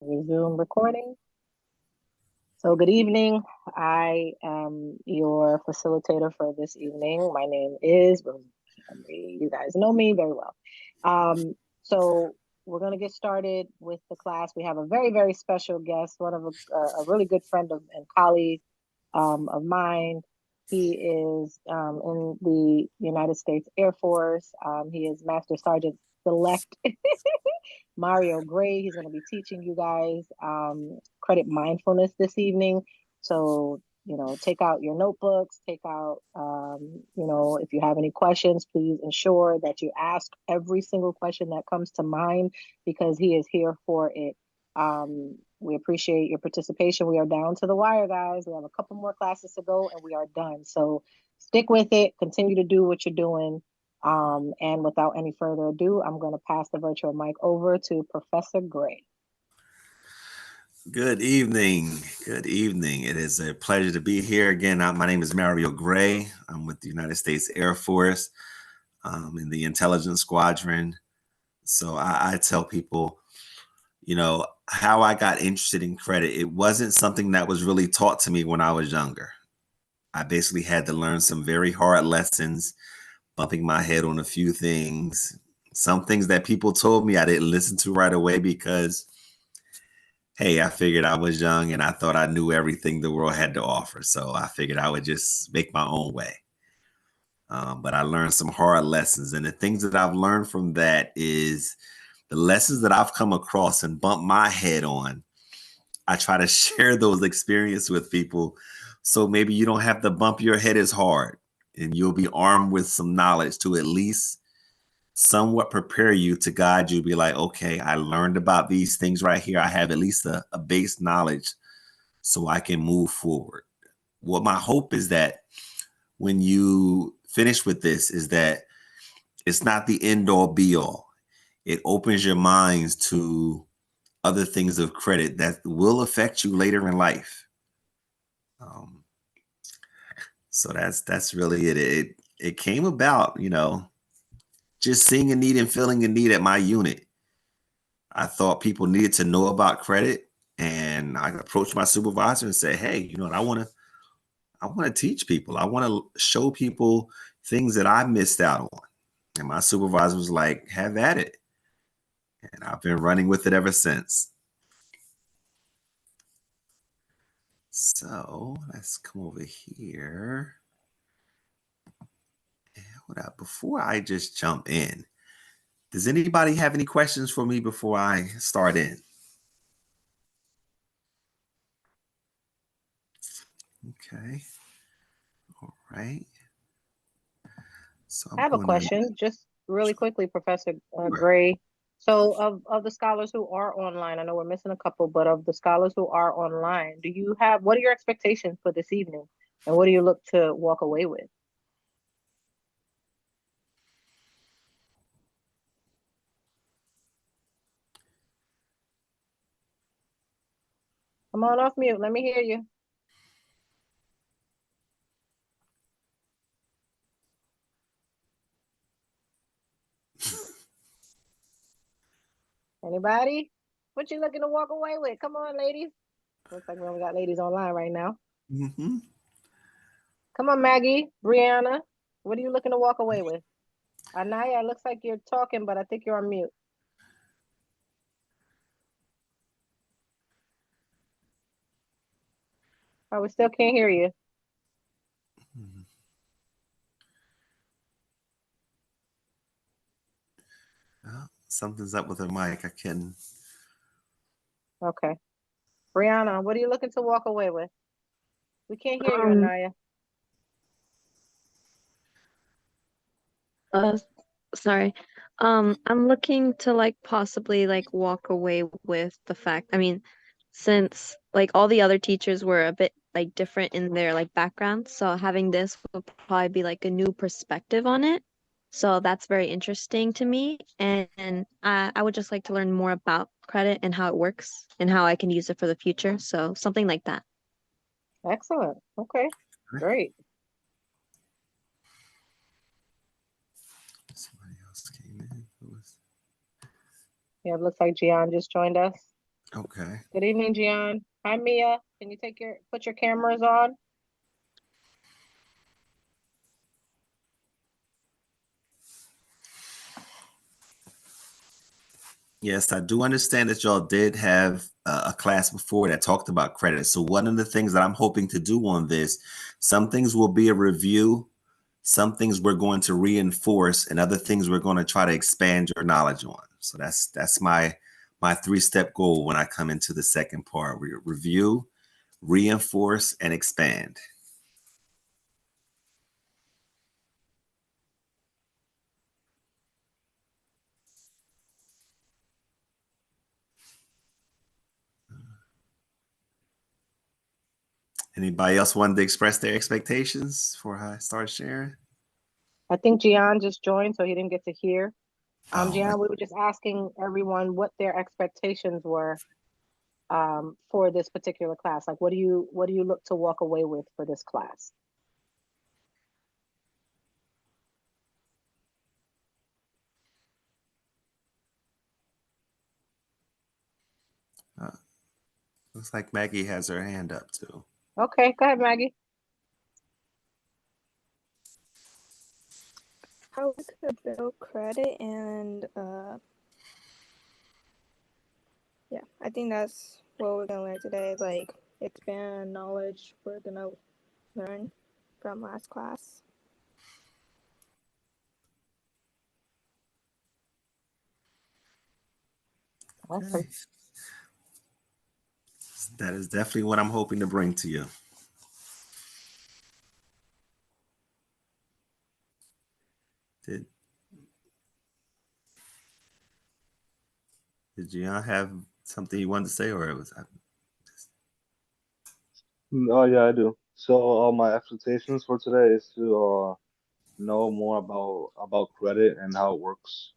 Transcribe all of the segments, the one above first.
Resume recording. So, good evening. I am your facilitator for this evening. My name is Rosie Henry. You guys know me very well. So, we're going to get started with the class. We have a very, very special guest, one of a really good friend and colleague of mine. He is in the United States Air Force. He is Master Sergeant Select Mario Gray. He's going to be teaching you guys credit mindfulness this evening. So, take out your notebooks, take out, if you have any questions, please ensure that you ask every single question that comes to mind because he is here for it. We appreciate your participation. We are down to the wire, guys. We have a couple more classes to go and we are done. So stick with it. Continue to do what you're doing. And without any further ado, I'm going to pass the virtual mic over to Professor Gray. Good evening. Good evening. It is a pleasure to be here again. My name is Mario Gray. I'm with the United States Air Force in the intelligence squadron. So I tell people, how I got interested in credit. It wasn't something that was really taught to me when I was younger. I basically had to learn some very hard lessons, bumping my head on a few things. Some things that people told me I didn't listen to right away because hey, I figured I was young and I thought I knew everything the world had to offer. So I figured I would just make my own way. But I learned some hard lessons. And the things that I've learned from that is the lessons that I've come across and bumped my head on. I try to share those experiences with people. So maybe you don't have to bump your head as hard and you'll be armed with some knowledge to at least somewhat prepare you to guide you, be like, okay, I learned about these things right here. I have at least a base knowledge so I can move forward. What my hope is that when you finish with this is that it's not the end all be all. It opens your minds to other things of credit that will affect you later in life. So that's really it. It came about, just seeing a need and feeling a need at my unit. I thought people needed to know about credit, and I approached my supervisor and said, "Hey, you know what? I want to teach people. I want to show people things that I missed out on." And my supervisor was like, "Have at it." And I've been running with it ever since. So let's come over here. Hold up. Before I just jump in, does anybody have any questions for me before I start in? Okay. All right. So I have a question, just really quickly, Professor Gray. So, of the scholars who are online, I know we're missing a couple, but of the scholars who are online, what are your expectations for this evening? And what do you look to walk away with? Come on off mute. Let me hear you. Anybody? What you looking to walk away with? Come on, ladies. Looks like we only got ladies online right now. Mm-hmm. Come on, Maggie, Brianna. What are you looking to walk away with? Anaya, it looks like you're talking, but I think you're on mute. Oh, we still can't hear you. Oh, something's up with her mic. I can. Okay. Brianna, what are you looking to walk away with? We can't hear you, Anaya. Sorry. I'm looking to possibly walk away with the fact, since all the other teachers were a bit different in their backgrounds, so having this will probably be a new perspective on it. So that's very interesting to me, and I would just like to learn more about credit and how it works and how I can use it for the future. So something like that. Excellent. Okay. Great. Somebody else came in. Yeah, it looks like Gian just joined us. Okay. Good evening, Gian. Hi, Mia. Can you put your cameras on? Yes, I do understand that y'all did have a class before that talked about credit. So one of the things that I'm hoping to do on this, some things will be a review, some things we're going to reinforce, and other things we're going to try to expand your knowledge on. So that's my three-step goal when I come into the second part. We review, reinforce, and expand. Anybody else wanted to express their expectations before I start sharing? I think Gian just joined, so he didn't get to hear. Oh, Gian, we were just asking everyone what their expectations were for this particular class. Like, what do you look to walk away with for this class? uh, looks like Maggie has her hand up too. Okay, go ahead, Maggie. How we could build credit and yeah, I think that's what we're gonna learn today. Like expand knowledge we're gonna learn from last class. Awesome. Okay. That is definitely what I'm hoping to bring to you. Did Did you have something you wanted to say, or it was? Oh yeah, I do. So my expectations for today is to know more about credit and how it works.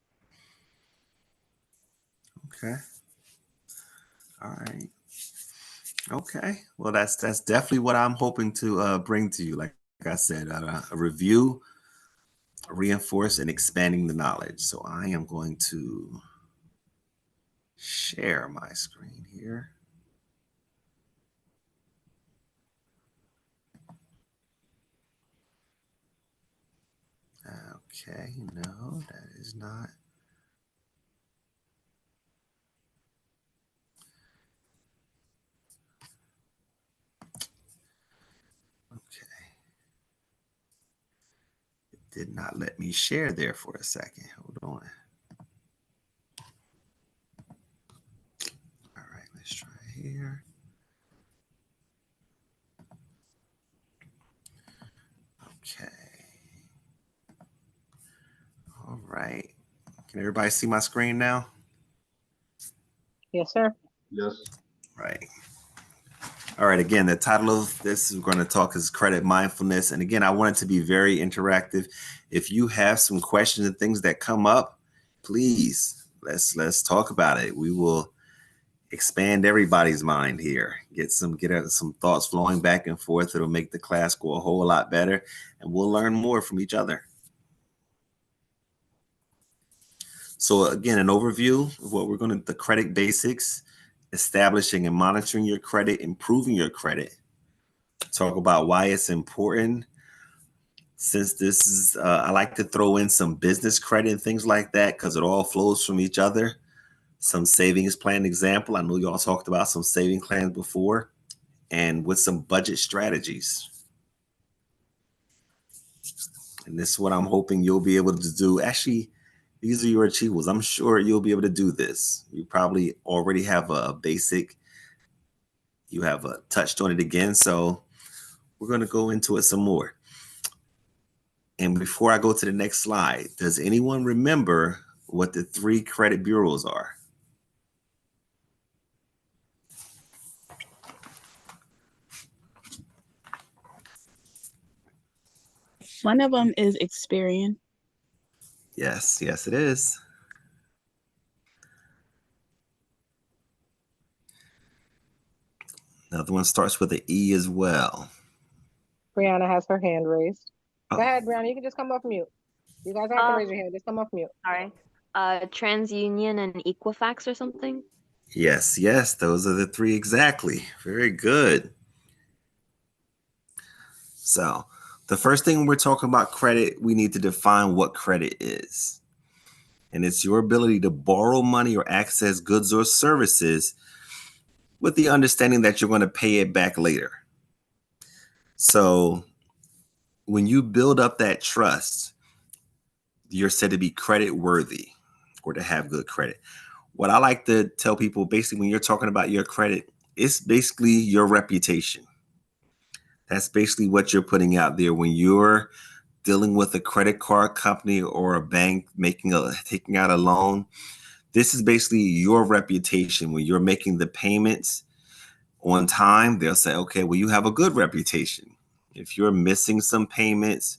Okay. All right. Okay. Well, that's definitely what I'm hoping to bring to you. Like I said, a review, reinforce, and expanding the knowledge. So I am going to share my screen here. Okay. No, that is not. Okay. It did not let me share there for a second. Hold on. All right. Let's try here. Okay. All right. Can everybody see my screen now? Yes, sir. Yes. Right. All right. Again, the title of this we're going to talk is credit mindfulness. And again, I want it to be very interactive. If you have some questions and things that come up, please let's talk about it. We will expand everybody's mind here. Get some thoughts flowing back and forth. It'll make the class go a whole lot better, and we'll learn more from each other. So again, an overview of what we're going to the credit basics, establishing and monitoring your credit, improving your credit. Talk about why it's important. Since this is, I like to throw in some business credit and things like that because it all flows from each other. Some savings plan example. I know y'all talked about some saving plans before, and with some budget strategies. And this is what I'm hoping you'll be able to do. Actually, these are your achievables. I'm sure you'll be able to do this. You probably already have a basic, you have touched on it again. So we're going to go into it some more. And before I go to the next slide, does anyone remember what the 3 credit bureaus are? One of them is Experian. Yes, yes, it is. Another one starts with an E as well. Brianna has her hand raised. Oh, Go ahead, Brianna. You can just come off mute. You guys don't have to raise your hand. Just come off mute. Sorry. TransUnion and Equifax or something? Yes, yes, those are the three exactly. Very good. So, the first thing we're talking about credit, we need to define what credit is. And it's your ability to borrow money or access goods or services with the understanding that you're going to pay it back later. So, when you build up that trust, you're said to be credit worthy or to have good credit. What I like to tell people basically when you're talking about your credit, it's basically your reputation. That's basically what you're putting out there when you're dealing with a credit card company or a bank taking out a loan. This is basically your reputation. When you're making the payments on time, they'll say, okay, well, you have a good reputation. If you're missing some payments,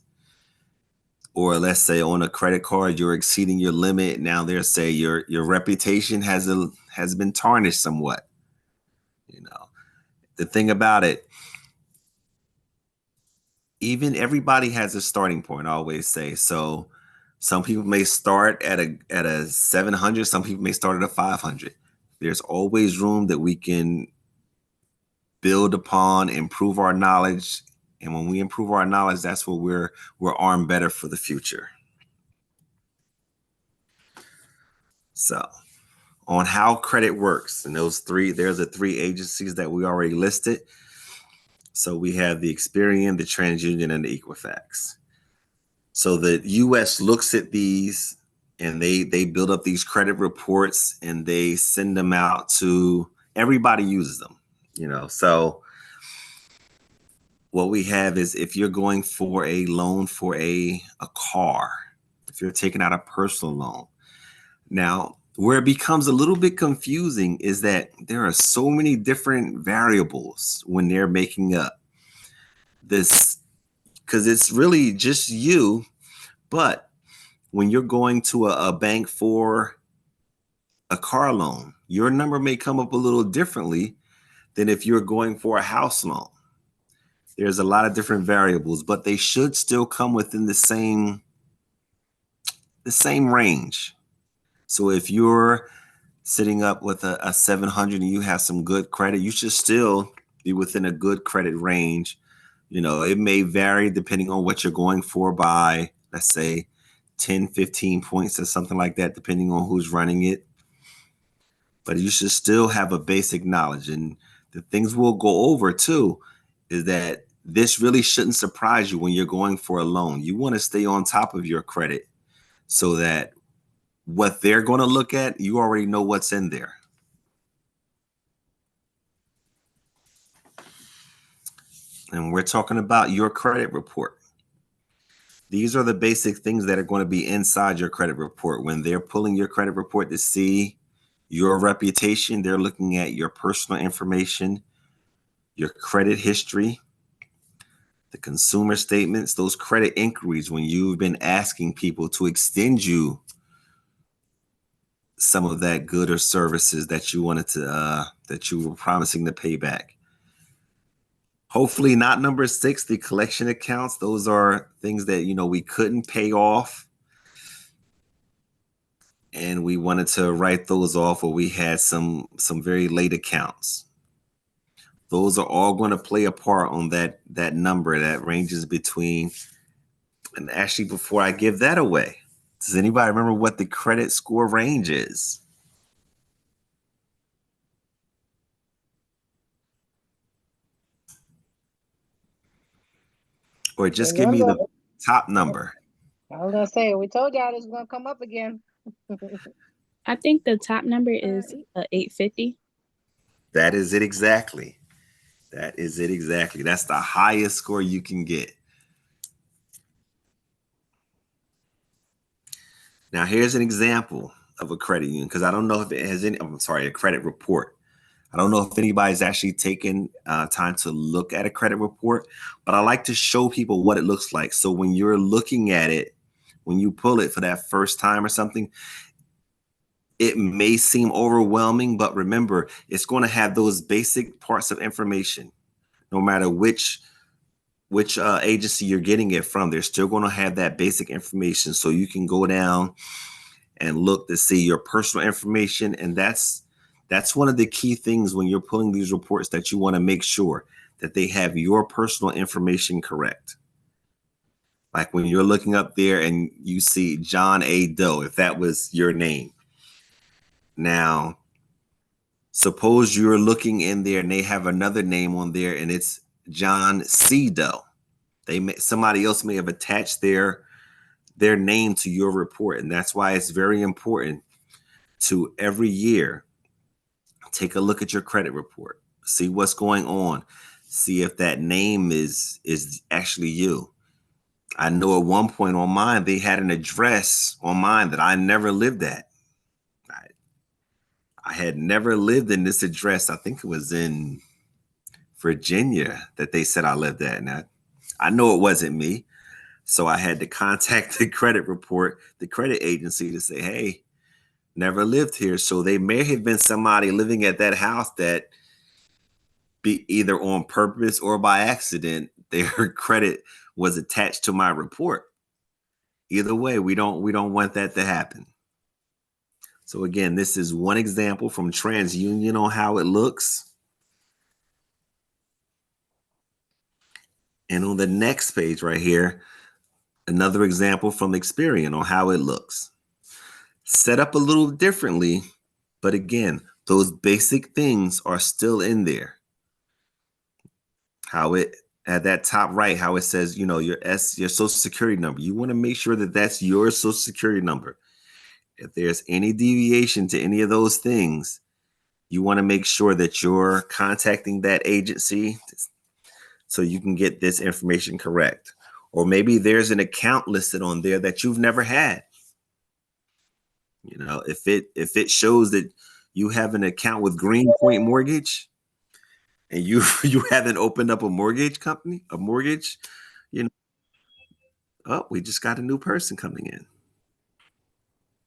or let's say on a credit card, you're exceeding your limit, now they'll say your reputation has been tarnished somewhat. You know, the thing about it, even everybody has a starting point, I always say. So some people may start at a 700, some people may start at a 500. There's always room that we can build upon, improve our knowledge. And when we improve our knowledge, that's what we're armed better for the future. So on how credit works, and there's the three agencies that we already listed. So we have the Experian, the TransUnion, and the Equifax. So the US looks at these and they build up these credit reports and they send them out to everybody uses them, So what we have is if you're going for a loan for a car, if you're taking out a personal loan. Now, where it becomes a little bit confusing is that there are so many different variables when they're making up this, because it's really just you. But when you're going to a bank for a car loan, your number may come up a little differently than if you're going for a house loan. There's a lot of different variables, but they should still come within the same range. So if you're sitting up with a 700 and you have some good credit, you should still be within a good credit range. It may vary depending on what you're going for by, let's say, 10, 15 points or something like that, depending on who's running it. But you should still have a basic knowledge. And the things we'll go over too is that this really shouldn't surprise you when you're going for a loan. You want to stay on top of your credit so that what they're going to look at, you already know what's in there. And we're talking about your credit report. These are the basic things that are going to be inside your credit report. When they're pulling your credit report to see your reputation, they're looking at your personal information, your credit history, the consumer statements, those credit inquiries when you've been asking people to extend you some of that good or services that you wanted to, that you were promising to pay back. Hopefully not number 6, the collection accounts. Those are things that, we couldn't pay off. And we wanted to write those off, or we had some very late accounts. Those are all going to play a part on that number that ranges between. And actually, before I give that away, does anybody remember what the credit score range is? Or just give me the top number. I was gonna say, we told y'all this was gonna come up again. I think the top number is 850. That is it exactly. That's the highest score you can get. Now, here's an example of a credit union, because I don't know if it has a credit report. I don't know if anybody's actually taken time to look at a credit report, but I like to show people what it looks like. So when you're looking at it, when you pull it for that first time or something, it may seem overwhelming, but remember, it's going to have those basic parts of information. No matter which agency you're getting it from, they're still going to have that basic information. So you can go down and look to see your personal information, and that's That's one of the key things when you're pulling these reports, that you want to make sure that they have your personal information correct. Like when you're looking up there and you see John A. Doe, if that was your name. Now, suppose you're looking in there and they have another name on there and it's John C. Doe. Somebody else may have attached their name to your report, and that's why it's very important to every year take a look at your credit report, see what's going on, see if that name is actually you. I know at one point on mine, they had an address on mine that I never lived at. I had never lived in this address. I think it was in Virginia that they said I lived at. And I know it wasn't me. So I had to contact the credit agency to say, hey, never lived here. So they may have been somebody living at that house that, be either on purpose or by accident, their credit was attached to my report. Either way, we don't want that to happen. So again, this is one example from TransUnion on how it looks. And on the next page right here, another example from Experian on how it looks. Set up a little differently, but again, those basic things are still in there. How it, at that top right, how it says, your social security number. You want to make sure that that's your social security number. If there's any deviation to any of those things, you want to make sure that you're contacting that agency so you can get this information correct. Or maybe there's an account listed on there that you've never had. If it shows that you have an account with Greenpoint Mortgage and you haven't opened up a mortgage company, oh, we just got a new person coming in.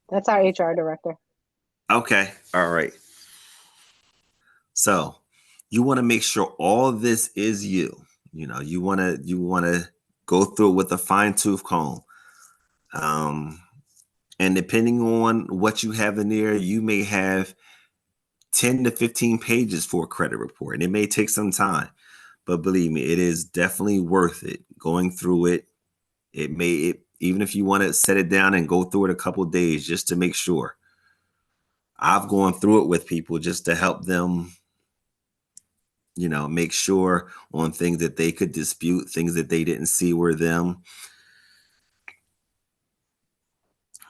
That's our HR director. Okay. All right. So you want to make sure all this is you. You want to go through it with a fine-tooth comb. And depending on what you have in there, you may have 10 to 15 pages for a credit report, and it may take some time, but believe me, it is definitely worth it going through it. Even if you want to set it down and go through it a couple of days just to make sure. I've gone through it with people just to help them, make sure on things that they could dispute, things that they didn't see were them.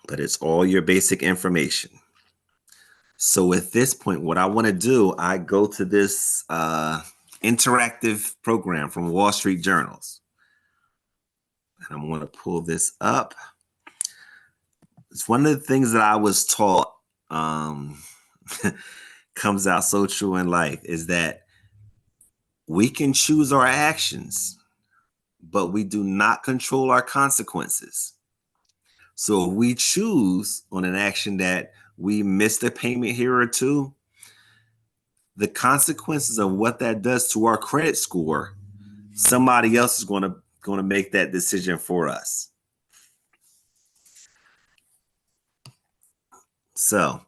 But it's all your basic information. So at this point, what I want to do, I go to this interactive program from Wall Street Journals. And I'm going to pull this up. It's one of the things that I was taught, comes out so true in life, is that we can choose our actions, but we do not control our consequences. So if we choose on an action that we missed a payment here or two, the consequences of what that does to our credit score, somebody else is going to make that decision for us. So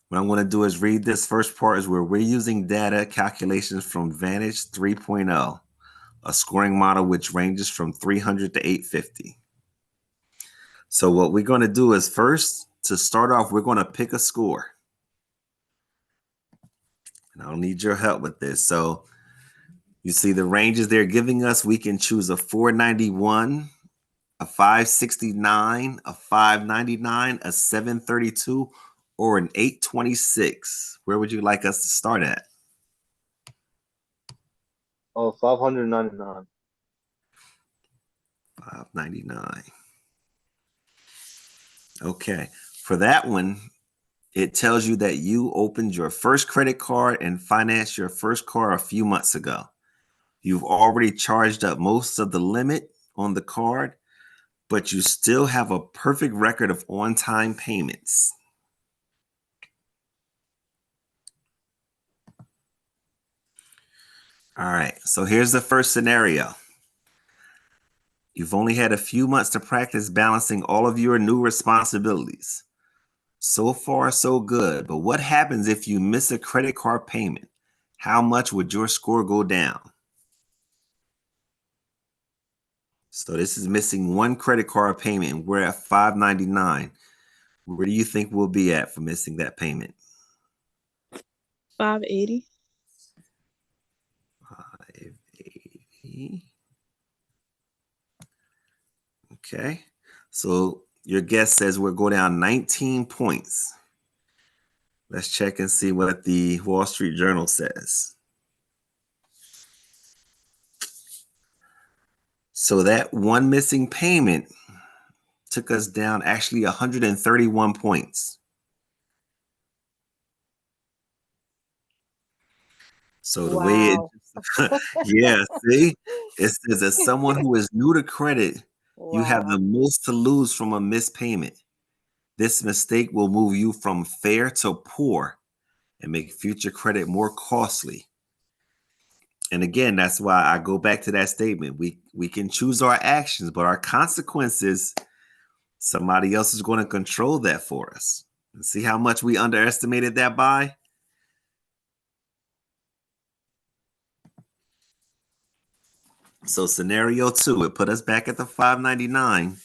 what I'm going to do is read this first part, is where we're using data calculations from Vantage 3.0, a scoring model which ranges from 300 to 850. So what we're going to do is, first, to start off, we're going to pick a score. And I'll need your help with this. So you see the ranges they're giving us. We can choose a 491, a 569, a 599, a 732, or an 826. Where would you like us to start at? 599. 599. Okay. For that one, it tells you that you opened your first credit card and financed your first car a few months ago. You've already charged up most of the limit on the card, but you still have a perfect record of on-time payments. All right, so here's the first scenario. You've only had a few months to practice balancing all of your new responsibilities. So far, so good. But what happens if you miss a credit card payment? How much would your score go down? So this is missing one credit card payment, and we're at 599. Where do you think we'll be at for missing that payment? 580. 580. Okay. So your guess says we'll go down 19 points. Let's check and see what the Wall Street Journal says. So that one missing payment took us down actually 131 points. So the way it, yeah, see, it says as someone who is new to credit, you have the most to lose from a missed payment. This mistake will move you from fair to poor and make future credit more costly. And again, that's why I go back to that statement. We can choose our actions, but our consequences, somebody else is going to control that for us. And see how much we underestimated that by? So scenario 2, it put us back at the 599,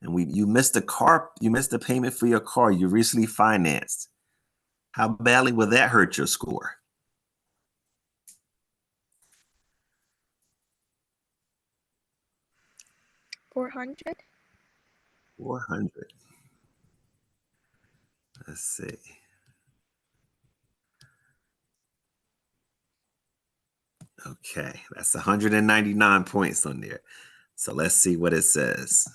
and you missed a payment for your car you recently financed. How badly will that hurt your score? 400. 400. Let's see. Okay, that's 199 points on there. So let's see what it says.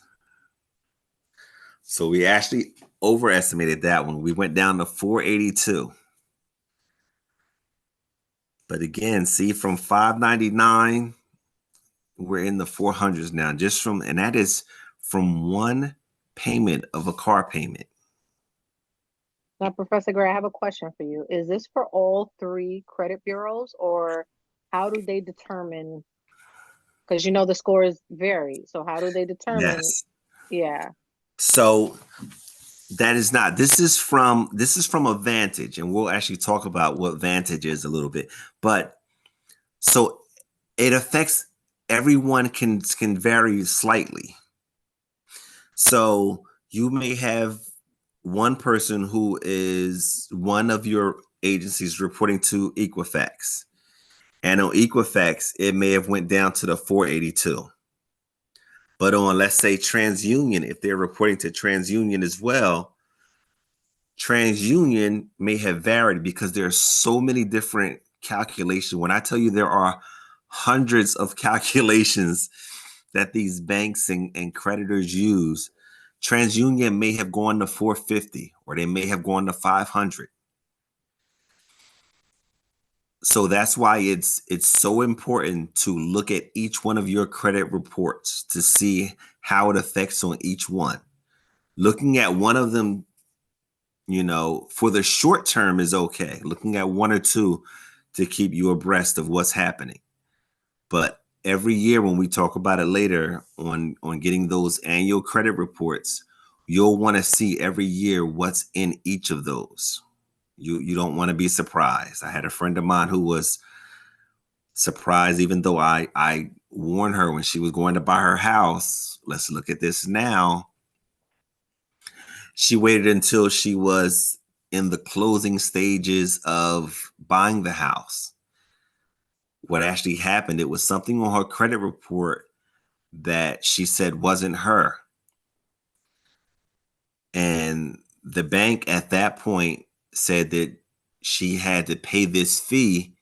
So we actually overestimated that one. We went down to 482. But again, see, from 599, we're in the 400s now, and that is from one payment of a car payment. Now, Professor Gray, I have a question for you. Is this for all 3 credit bureaus, or how do they determine? Because the scores vary. So how do they determine? Yes. Yeah. So that is not. This is from a Vantage, and we'll actually talk about what Vantage is a little bit. But so it affects everyone, can vary slightly. So you may have one person who is one of your agencies reporting to Equifax, and on Equifax it may have went down to the 482. But on, let's say, TransUnion, if they're reporting to TransUnion as well, TransUnion may have varied because there are so many different calculations. When I tell you there are hundreds of calculations that these banks and creditors use, TransUnion may have gone to 450, or they may have gone to 500. So that's why it's so important to look at each one of your credit reports to see how it affects on each one. Looking at one of them, for the short term is okay. Looking at one or two to keep you abreast of what's happening. But every year, when we talk about it later on getting those annual credit reports, you'll want to see every year what's in each of those. You don't want to be surprised. I had a friend of mine who was surprised, even though I warned her when she was going to buy her house. Let's look at this now. She waited until she was in the closing stages of buying the house. What actually happened, it was something on her credit report that she said wasn't her. And the bank at that point said that she had to pay this fee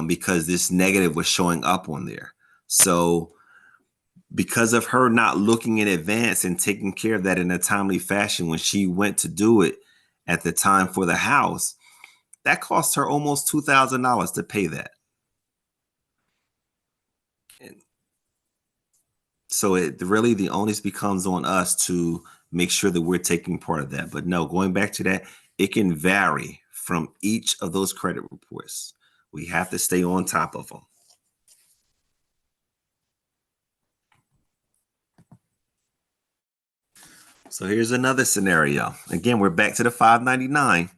because this negative was showing up on there. So because of her not looking in advance and taking care of that in a timely fashion, when she went to do it at the time for the house, that cost her almost $2,000 to pay that. And so the onus becomes on us to make sure that we're taking part of that. But no, going back to that, it can vary from each of those credit reports. We have to stay on top of them. So here's another scenario. Again, we're back to the $5.99.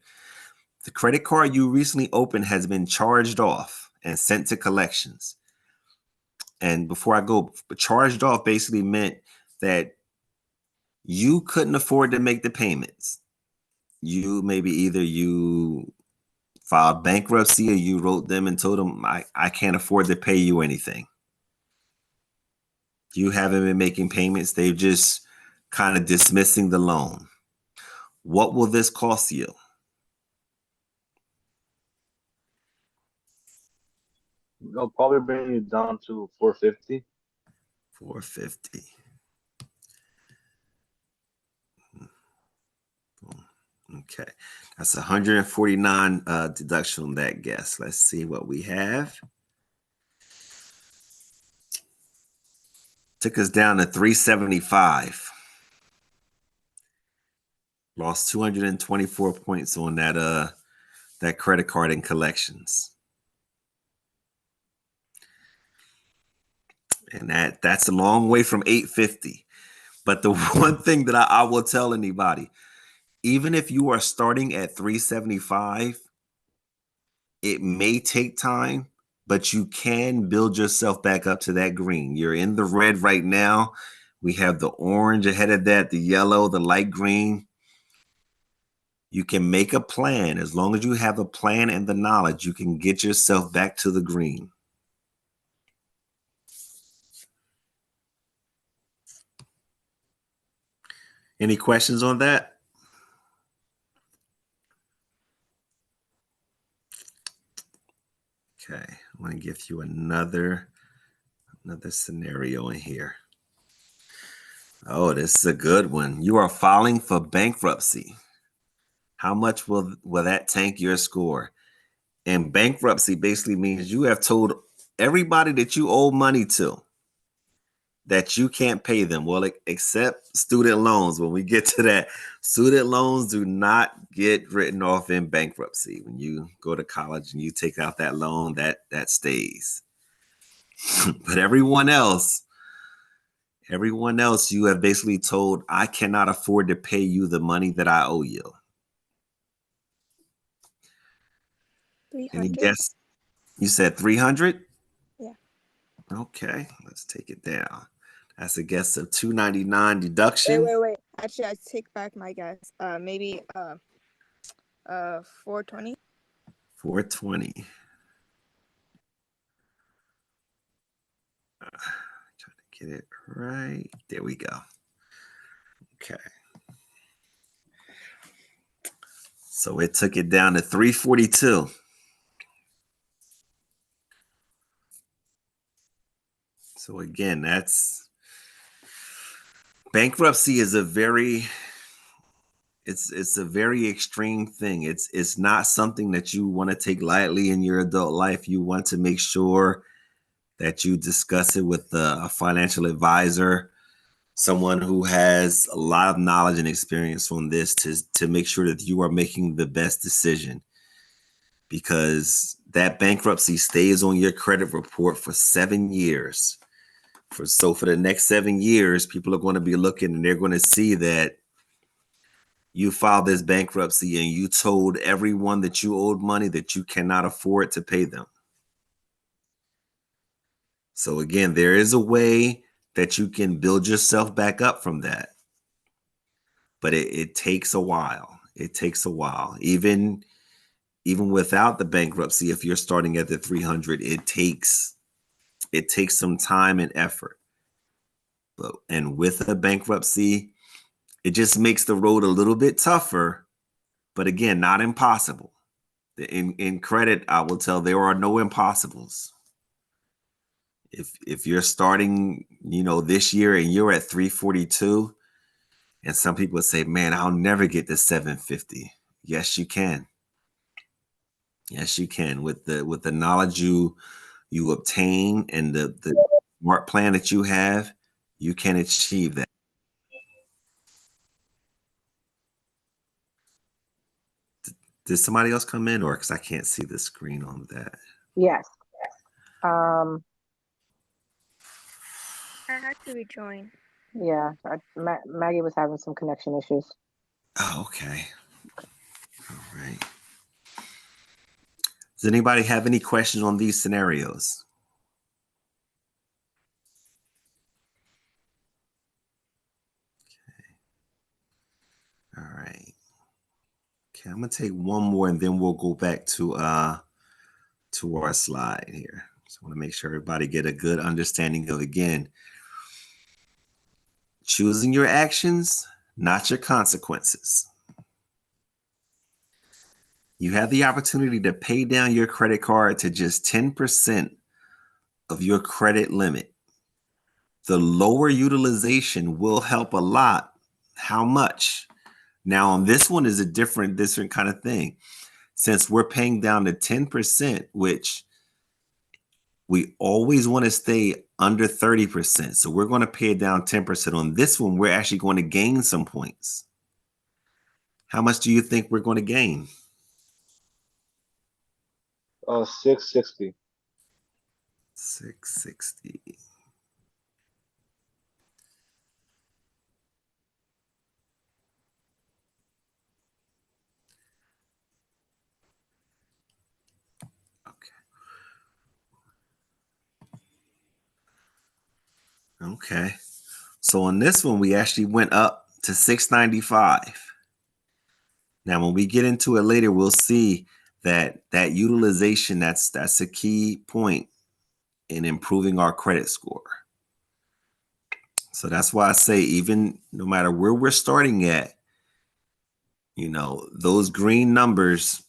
The credit card you recently opened has been charged off and sent to collections. And before I go, charged off basically meant that you couldn't afford to make the payments. Either you filed bankruptcy or you wrote them and told them, I can't afford to pay you anything. You haven't been making payments. They're just kind of dismissing the loan. What will this cost you? They'll probably bring you down to 450. 450. Okay, that's 149 deduction on that guess. Let's see what we have. Took us down to 375. Lost 224 points on that credit card and collections. And that's a long way from 850. But the one thing that I will tell anybody, even if you are starting at 375, it may take time, but you can build yourself back up to that green. You're in the red right now. We have the orange ahead of that, the yellow, the light green. You can make a plan. As long as you have a plan and the knowledge, you can get yourself back to the green. Any questions on that? Okay, I'm going to give you another scenario in here. Oh, this is a good one. You are filing for bankruptcy. How much will that tank your score? And bankruptcy basically means you have told everybody that you owe money to that you can't pay them. Well, except student loans. When we get to that, student loans do not get written off in bankruptcy. When you go to college and you take out that loan, that stays. But everyone else, you have basically told, I cannot afford to pay you the money that I owe you. 300. Any guess? You said 300? Yeah. Okay, let's take it down. That's a guess of 299 deduction. Wait. Actually, I take back my guess. Maybe 420. 420. Trying to get it right. There we go. Okay. So it took it down to 342. So again, that's bankruptcy is a very extreme thing. It's not something that you want to take lightly in your adult life. You want to make sure that you discuss it with a financial advisor, someone who has a lot of knowledge and experience on this to make sure that you are making the best decision, because that bankruptcy stays on your credit report for 7 years. For the next 7 years, people are going to be looking and they're going to see that you filed this bankruptcy and you told everyone that you owed money that you cannot afford to pay them. So again, there is a way that you can build yourself back up from that. But it takes a while. It takes a while. Even without the bankruptcy, if you're starting at the 300, it takes some time and effort. And with a bankruptcy, it just makes the road a little bit tougher, but again, not impossible. In credit, I will tell there are no impossibles. If you're starting, this year and you're at 342, and some people say, man, I'll never get to 750. Yes, you can. Yes, you can. With the knowledge you obtain and the smart plan that you have, you can achieve that. Did somebody else come in, or because I can't see the screen on that? Yes. I had to rejoin. Yeah, Maggie was having some connection issues. Oh, okay. All right. Does anybody have any questions on these scenarios? All right. Okay, I'm gonna take one more and then we'll go back to our slide here. So I want to make sure everybody get a good understanding of, again, choosing your actions, not your consequences. You have the opportunity to pay down your credit card to just 10% of your credit limit. The lower utilization will help a lot. How much? Now on this one is a different kind of thing. Since we're paying down to 10%, which we always want to stay under 30%. So we're going to pay it down 10%. On this one, we're actually going to gain some points. How much do you think we're going to gain? 660. 660. Okay. So on this one, we actually went up to 695. Now, when we get into it later, we'll see that utilization, that's a key point in improving our credit score. So that's why I say, even no matter where we're starting at, those green numbers,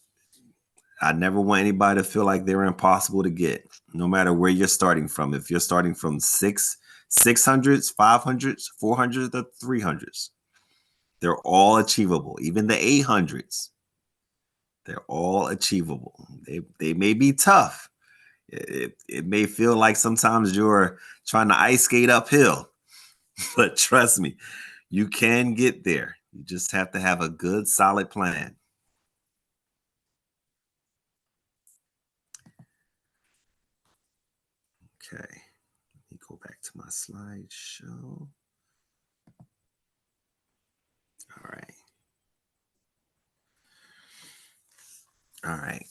I never want anybody to feel like they're impossible to get, no matter where you're starting from. If you're starting from 600s, 500s, 400s, or 300s, they're all achievable. Even the 800s, they're all achievable. They may be tough. It may feel like sometimes you're trying to ice skate uphill, but trust me, you can get there. You just have to have a good, solid plan. Okay, let me go back to my slideshow. All right. All right.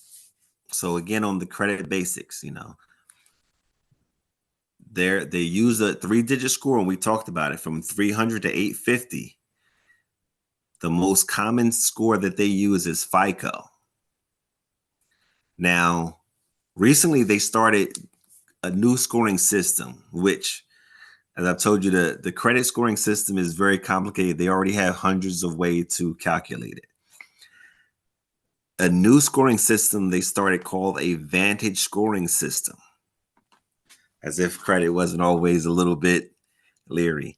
So again, on the credit basics, they use a 3-digit score, and we talked about it, from 300 to 850. The most common score that they use is FICO. Now, recently they started a new scoring system, which, as I've told you, the credit scoring system is very complicated. They already have hundreds of ways to calculate it. A new scoring system they started called a Vantage scoring system, as if credit wasn't always a little bit leery.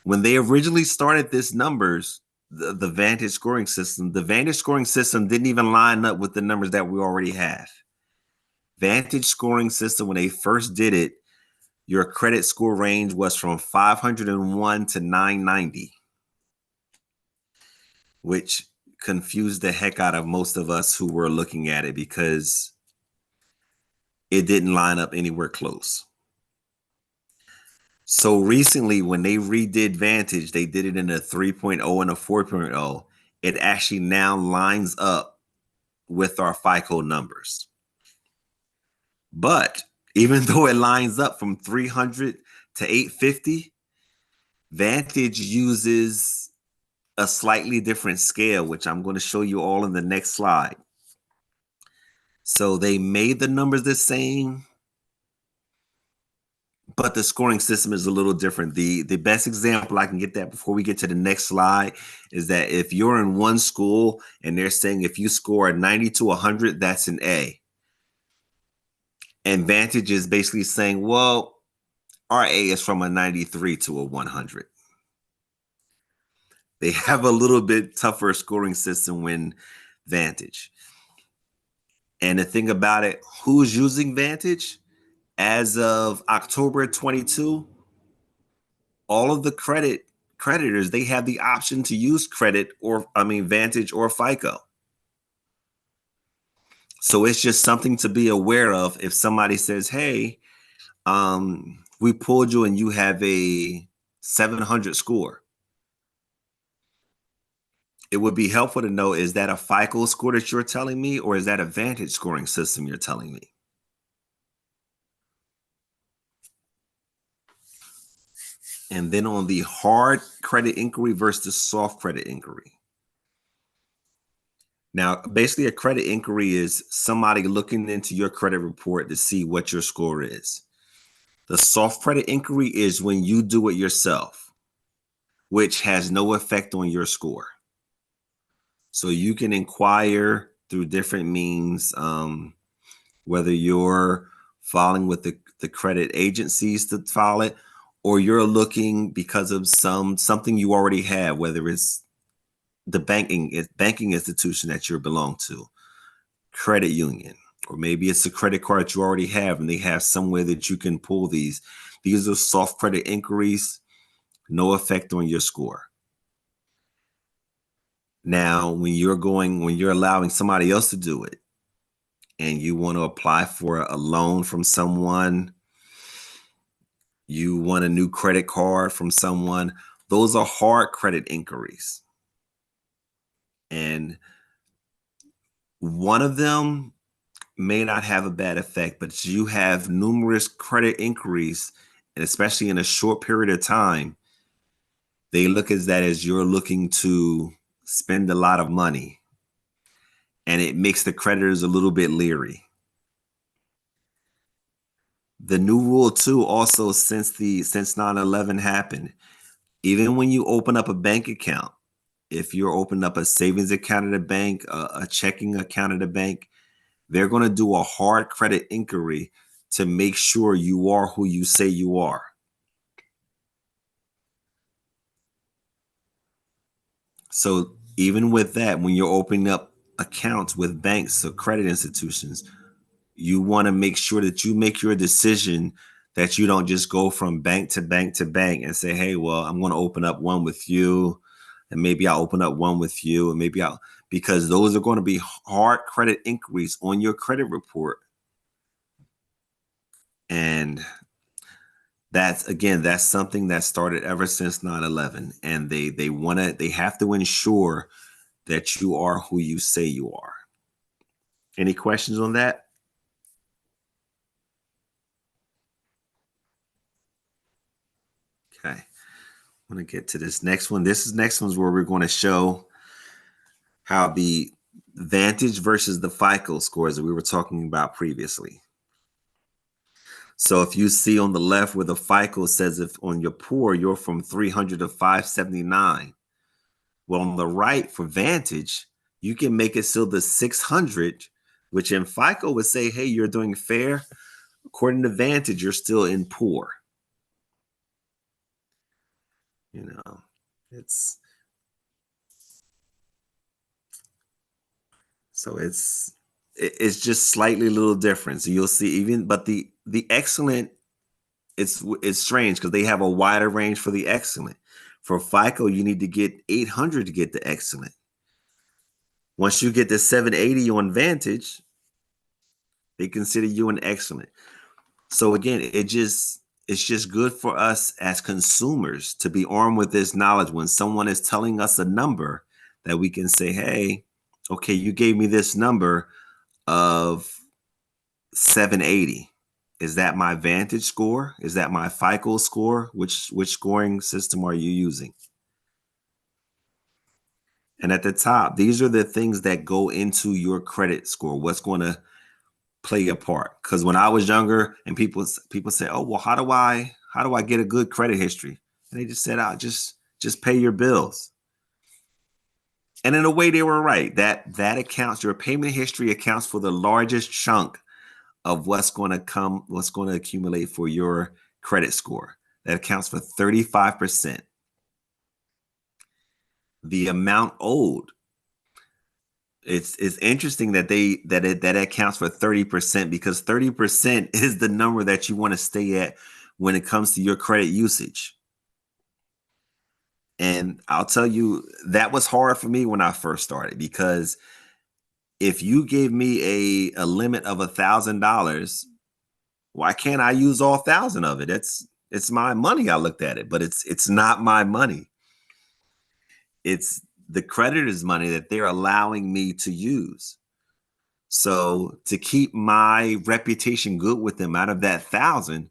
When they originally started this numbers, the Vantage scoring system, the Vantage scoring system didn't even line up with the numbers that we already have. Vantage scoring system, when they first did it, your credit score range was from 501 to 990, which confused the heck out of most of us who were looking at it, because it didn't line up anywhere close. So recently, when they redid Vantage, they did it in a 3.0 and a 4.0. It actually now lines up with our FICO numbers. But even though it lines up from 300 to 850, Vantage uses a slightly different scale, which I'm going to show you all in the next slide. So they made the numbers the same, but the scoring system is a little different. The best example I can get that before we get to the next slide is that if you're in one school and they're saying if you score a 90 to 100, that's an A. And Vantage is basically saying, well, our A is from a 93 to a 100. They have a little bit tougher scoring system when Vantage. And the thing about it, who's using Vantage? As of October 22, all of the creditors, they have the option to use Vantage or FICO. So it's just something to be aware of. If somebody says, hey, we pulled you and you have a 700 score. It would be helpful to know, is that a FICO score that you're telling me, or is that a Vantage scoring system you're telling me? And then on the hard credit inquiry versus soft credit inquiry. Now, basically a credit inquiry is somebody looking into your credit report to see what your score is. The soft credit inquiry is when you do it yourself, which has no effect on your score. So you can inquire through different means, whether you're filing with the credit agencies to file it, or you're looking because of something you already have, whether it's the banking institution that you belong to, credit union, or maybe it's a credit card you already have and they have somewhere that you can pull these. These are soft credit inquiries, no effect on your score. Now, when you're allowing somebody else to do it and you want to apply for a loan from someone, you want a new credit card from someone, those are hard credit inquiries. And one of them may not have a bad effect, but you have numerous credit inquiries, and especially in a short period of time, they look at that as you're looking to spend a lot of money, and it makes the creditors a little bit leery. The new rule too, also since 9/11 happened, even when you open up a bank account, if you're opening up a savings account at a bank, a checking account at a bank, they're going to do a hard credit inquiry to make sure you are who you say you are. So even with that, when you're opening up accounts with banks or credit institutions, you want to make sure that you make your decision, that you don't just go from bank to bank to bank and say, hey, well, I'm going to open up one with you, and maybe I'll open up one with you, and maybe because those are going to be hard credit inquiries on your credit report. And that's something that started ever since 9/11. And they have to ensure that you are who you say you are. Any questions on that? Okay. I want to get to this next one. Next one's where we're going to show how the Vantage versus the FICO scores that we were talking about previously. So if you see on the left where the FICO says if on your poor, you're from 300 to 579. Well, on the right for Vantage, you can make it still the 600, which in FICO would say, hey, you're doing fair. According to Vantage, you're still in poor. You know, it's just slightly a little different. So you'll see but the excellent, it's strange because they have a wider range for the excellent. For FICO, you need to get 800 to get the excellent. Once you get the 780 on Vantage, they consider you an excellent. So again, it's just good for us as consumers to be armed with this knowledge. When someone is telling us a number, that we can say, hey, okay, you gave me this number of 780. Is that my Vantage score? Is that my FICO score? Which scoring system are you using? And at the top, these are the things that go into your credit score. What's going to play a part? Because when I was younger, and people say, "Oh, well, how do I get a good credit history?" And they just said, "Oh, just pay your bills." And in a way, they were right. That accounts, your payment history accounts for the largest chunk of what's going to accumulate for your credit score. That accounts for 35%. The amount owed. It's interesting that that accounts for 30%, because 30% is the number that you want to stay at when it comes to your credit usage. And I'll tell you, that was hard for me when I first started, because if you gave me a limit of $1,000, why can't I use all 1,000 of it? It's It's my money. I looked at it, but it's not my money. It's the creditor's money that they're allowing me to use. So to keep my reputation good with them, out of that 1,000,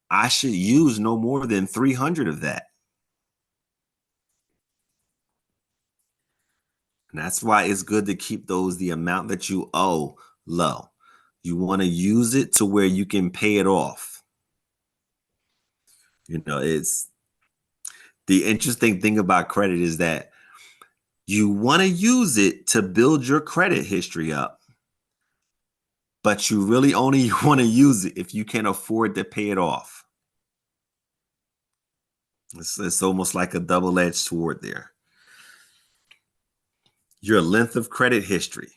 I should use no more than 300 of that. And that's why it's good to keep the amount that you owe, low. You want to use it to where you can pay it off. It's the interesting thing about credit is that you want to use it to build your credit history up, but you really only want to use it if you can afford to pay it off. It's almost like a double-edged sword there. Your length of credit history,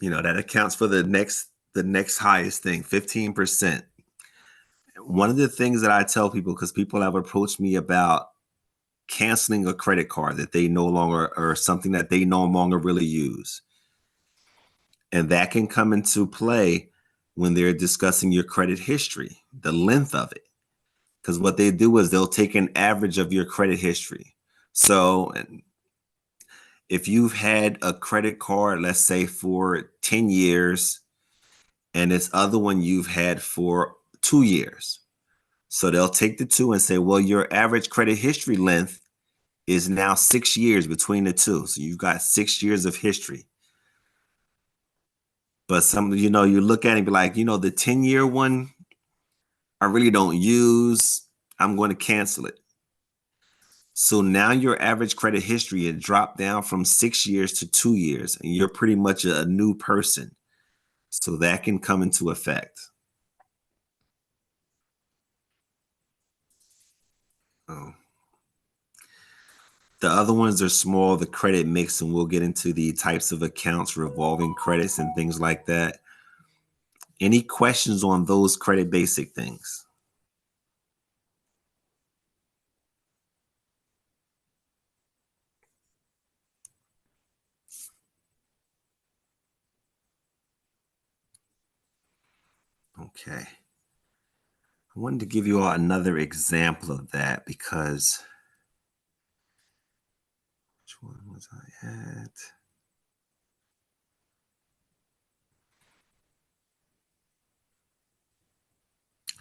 that accounts for the next highest thing, 15%. One of the things that I tell people, because people have approached me about canceling a credit card that they no longer, or something that they no longer really use. And that can come into play when they're discussing your credit history, the length of it. Because what they do is they'll take an average of your credit history. So if you've had a credit card, let's say for 10 years, and this other one you've had for 2 years. So they'll take the two and say, well, your average credit history length is now 6 years between the two. So you've got 6 years of history. But you look at it and be like, the 10-year one, I really don't use. I'm going to cancel it. So now your average credit history had dropped down from 6 years to 2 years, and you're pretty much a new person. So that can come into effect. Oh. The other ones are small, the credit mix, and we'll get into the types of accounts, revolving credits, and things like that. Any questions on those credit basic things? Okay. I wanted to give you all another example of that because which one was I at?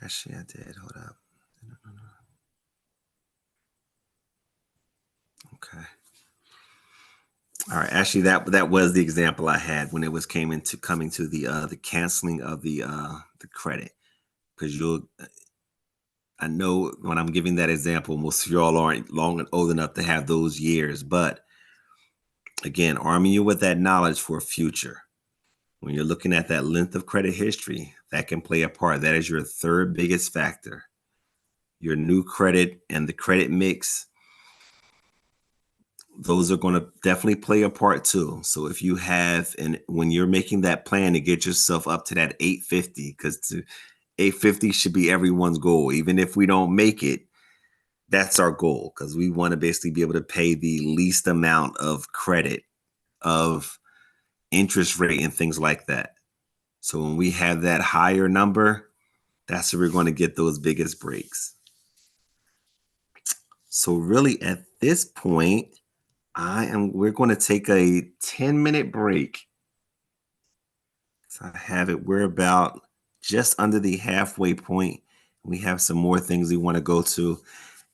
Actually, I did. Hold up. Okay. All right. Actually, that was the example I had when it was coming to the canceling of the credit, because I know when I'm giving that example, most of y'all aren't long and old enough to have those years, but again, arming you with that knowledge for future. When you're looking at that length of credit history, that can play a part. That is your third biggest factor. Your new credit and the credit mix, those are going to definitely play a part too. So if you have, and when you're making that plan to get yourself up to that 850, because 850 should be everyone's goal. Even if we don't make it, that's our goal, because we want to basically be able to pay the least amount of credit, of interest rate, and things like that. So when we have that higher number, that's where we're going to get those biggest breaks. So really at this point, we're going to take a 10-minute break. So I have it, we're about just under the halfway point. We have some more things we want to go to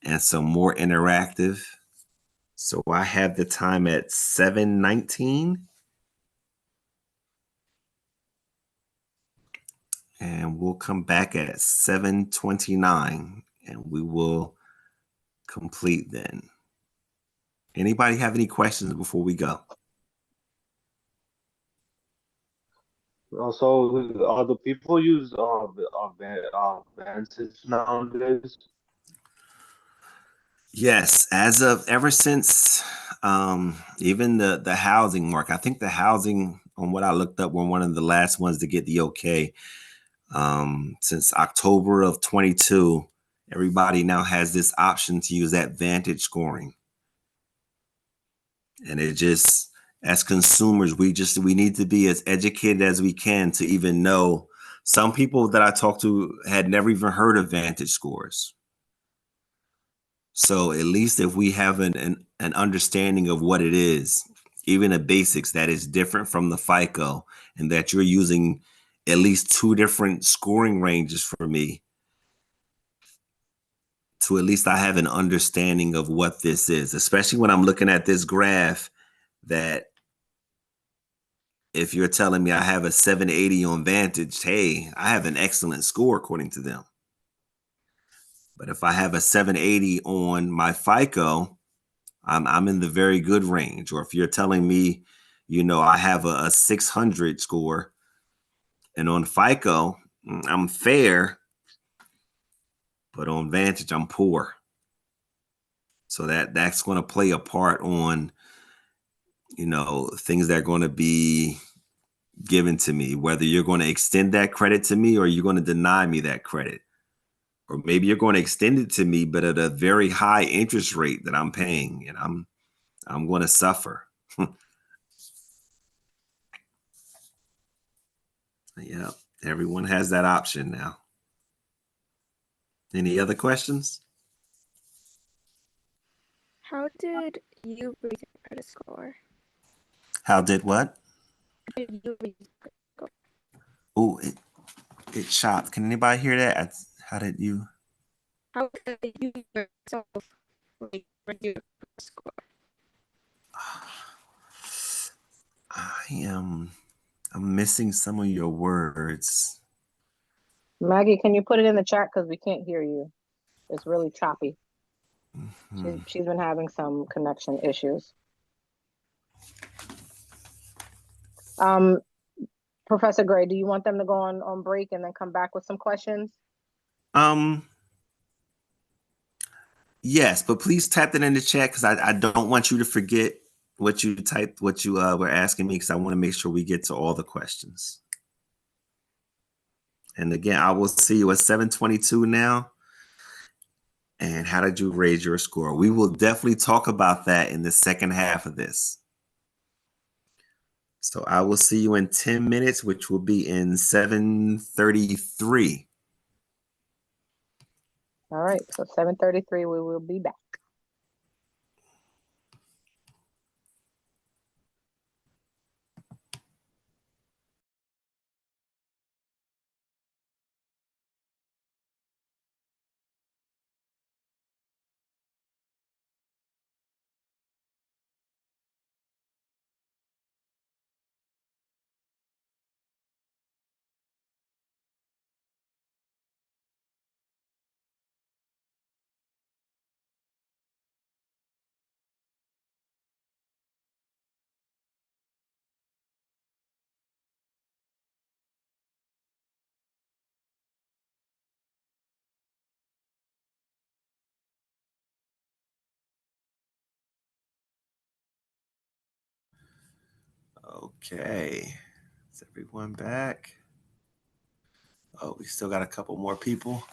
and some more interactive. So I have the time at 7:19. And we'll come back at 7:29 and we will complete then. Anybody have any questions before we go? So, do people use Vantage nowadays? Yes, ever since even the housing market. I think the housing, on what I looked up, were one of the last ones to get the okay. Since October of 22, everybody now has this option to use that Vantage scoring. And it just, as consumers, we need to be as educated as we can to even know Some people that I talked to had never even heard of Vantage scores. So at least if we have an understanding of what it is, even the basics, that is different from the FICO, and that you're using at least 2 different scoring ranges for me, to at least I have an understanding of what this is, especially when I'm looking at this graph, that if you're telling me I have a 780 on Vantage, hey, I have an excellent score according to them. But if I have a 780 on my FICO, I'm in the very good range. Or if you're telling me, I have a 600 score, and on FICO, I'm fair, but on Vantage, I'm poor. So that's going to play a part on, things that are going to be given to me, whether you're going to extend that credit to me or you're going to deny me that credit. Or maybe you're going to extend it to me, but at a very high interest rate that I'm paying, and I'm going to suffer. Yeah, everyone has that option now. Any other questions? How did you raise your credit score? How did what? How did you raise your credit score? Oh, it chopped. Can anybody hear that? How did you? How did you yourself raise your credit score? I'm missing some of your words. Maggie, can you put it in the chat, because we can't hear you? It's really choppy. She's been having some connection issues. Professor Gray, do you want them to go on break and then come back with some questions? Yes, but please type that in the chat, because I don't want you to forget what you typed, what you were asking me, because I want to make sure we get to all the questions. And again, I will see you at 7:22 now. And how did you raise your score? We will definitely talk about that in the second half of this. So I will see you in 10 minutes, which will be in 7:33. All right, so 7:33, we will be back. Okay, is everyone back? Oh, we still got a couple more people.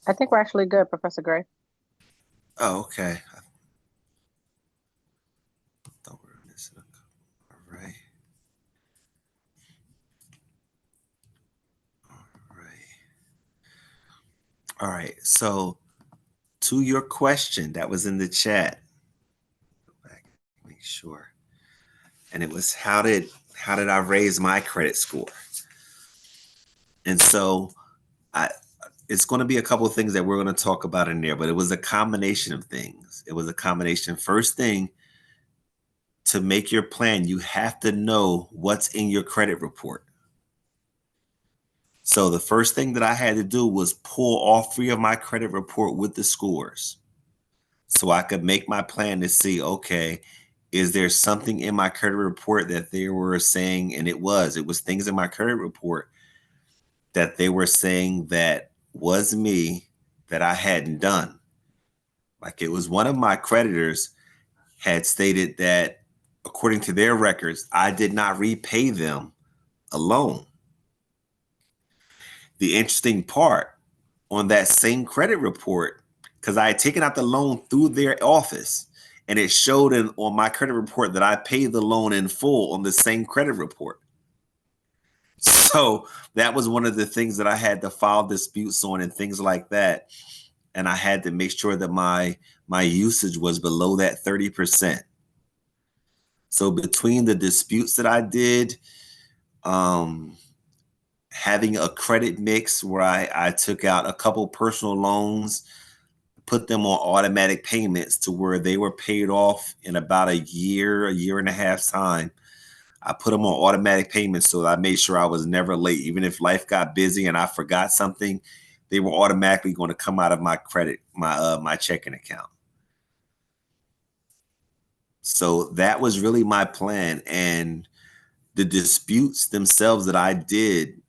I think we're actually good, Professor Gray. Oh, okay. I thought we were missing a couple. All right. All right. So to your question that was in the chat, go back and make sure. And it was how did I raise my credit score? And so it's going to be a couple of things that we're going to talk about in there, but it was a combination of things. It was a combination. First thing, to make your plan, you have to know what's in your credit report. So the first thing that I had to do was pull all 3 of my credit report with the scores, so I could make my plan to see, okay, is there something in my credit report that they were saying, and it was things in my credit report that they were saying that was me, that I hadn't done. Like, it was one of my creditors had stated that according to their records, I did not repay them a loan. The interesting part on that same credit report, because I had taken out the loan through their office, and it showed on my credit report that I paid the loan in full on the same credit report. So that was one of the things that I had to file disputes on and things like that. And I had to make sure that my usage was below that 30%. So between the disputes that I did, having a credit mix where I took out a couple personal loans, put them on automatic payments to where they were paid off in about a year and a half time. I put them on automatic payments so that I made sure I was never late. Even if life got busy and I forgot something, they were automatically going to come out of my credit, my checking account. So that was really my plan. And the disputes themselves that I did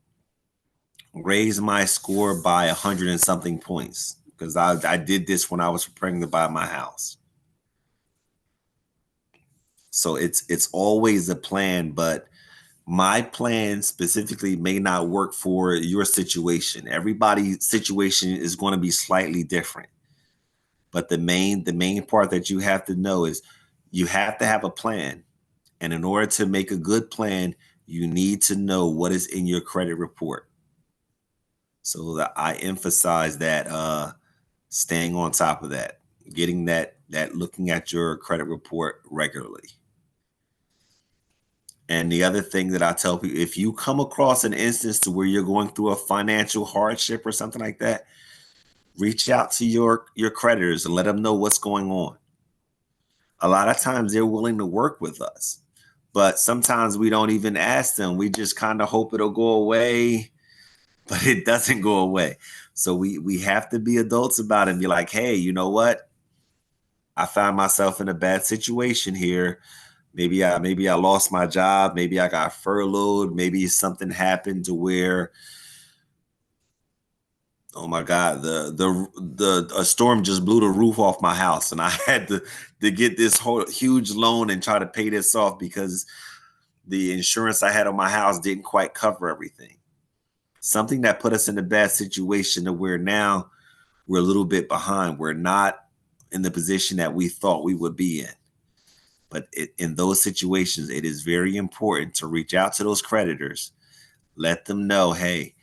raised my score by 100 and something points, because I did this when I was preparing to buy my house. So it's always a plan, but my plan specifically may not work for your situation. Everybody's situation is going to be slightly different. But the main part that you have to know is you have to have a plan. And in order to make a good plan, you need to know what is in your credit report. So that I emphasize that staying on top of that, getting that looking at your credit report regularly. And the other thing that I tell people, if you come across an instance to where you're going through a financial hardship or something like that, reach out to your creditors and let them know what's going on. A lot of times they're willing to work with us, but sometimes we don't even ask them. We just kind of hope it'll go away, but it doesn't go away. So we have to be adults about it and be like, hey, you know what? I found myself in a bad situation here. Maybe I lost my job. Maybe I got furloughed. Maybe something happened to where, oh my God, a storm just blew the roof off my house, and I had to get this whole huge loan and try to pay this off because the insurance I had on my house didn't quite cover everything. Something that put us in a bad situation to where now we're a little bit behind. We're not in the position that we thought we would be in. But in those situations, it is very important to reach out to those creditors, let them know, hey,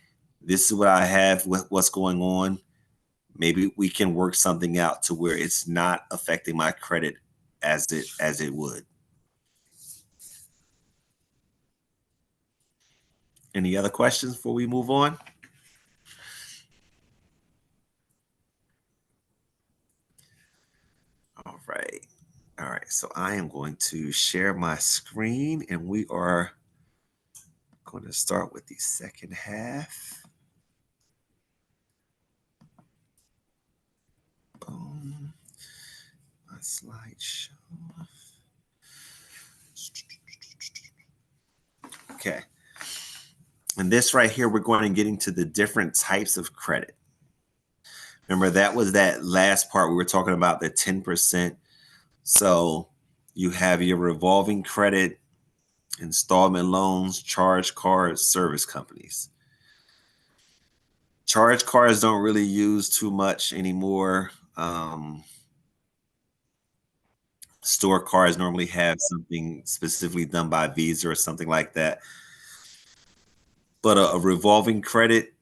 this is what I have, what's going on. Maybe we can work something out to where it's not affecting my credit as it would. Any other questions before we move on? All right. All right. So I am going to share my screen, and we are going to start with the second half. Boom. My slideshow. Okay. And this right here, we're going to get into the different types of credit. Remember, that was that last part we were talking about, the 10%. So you have your revolving credit, installment loans, charge cards, service companies. Charge cards don't really use too much anymore. Store cards normally have something specifically done by Visa or something like that. But a revolving credit,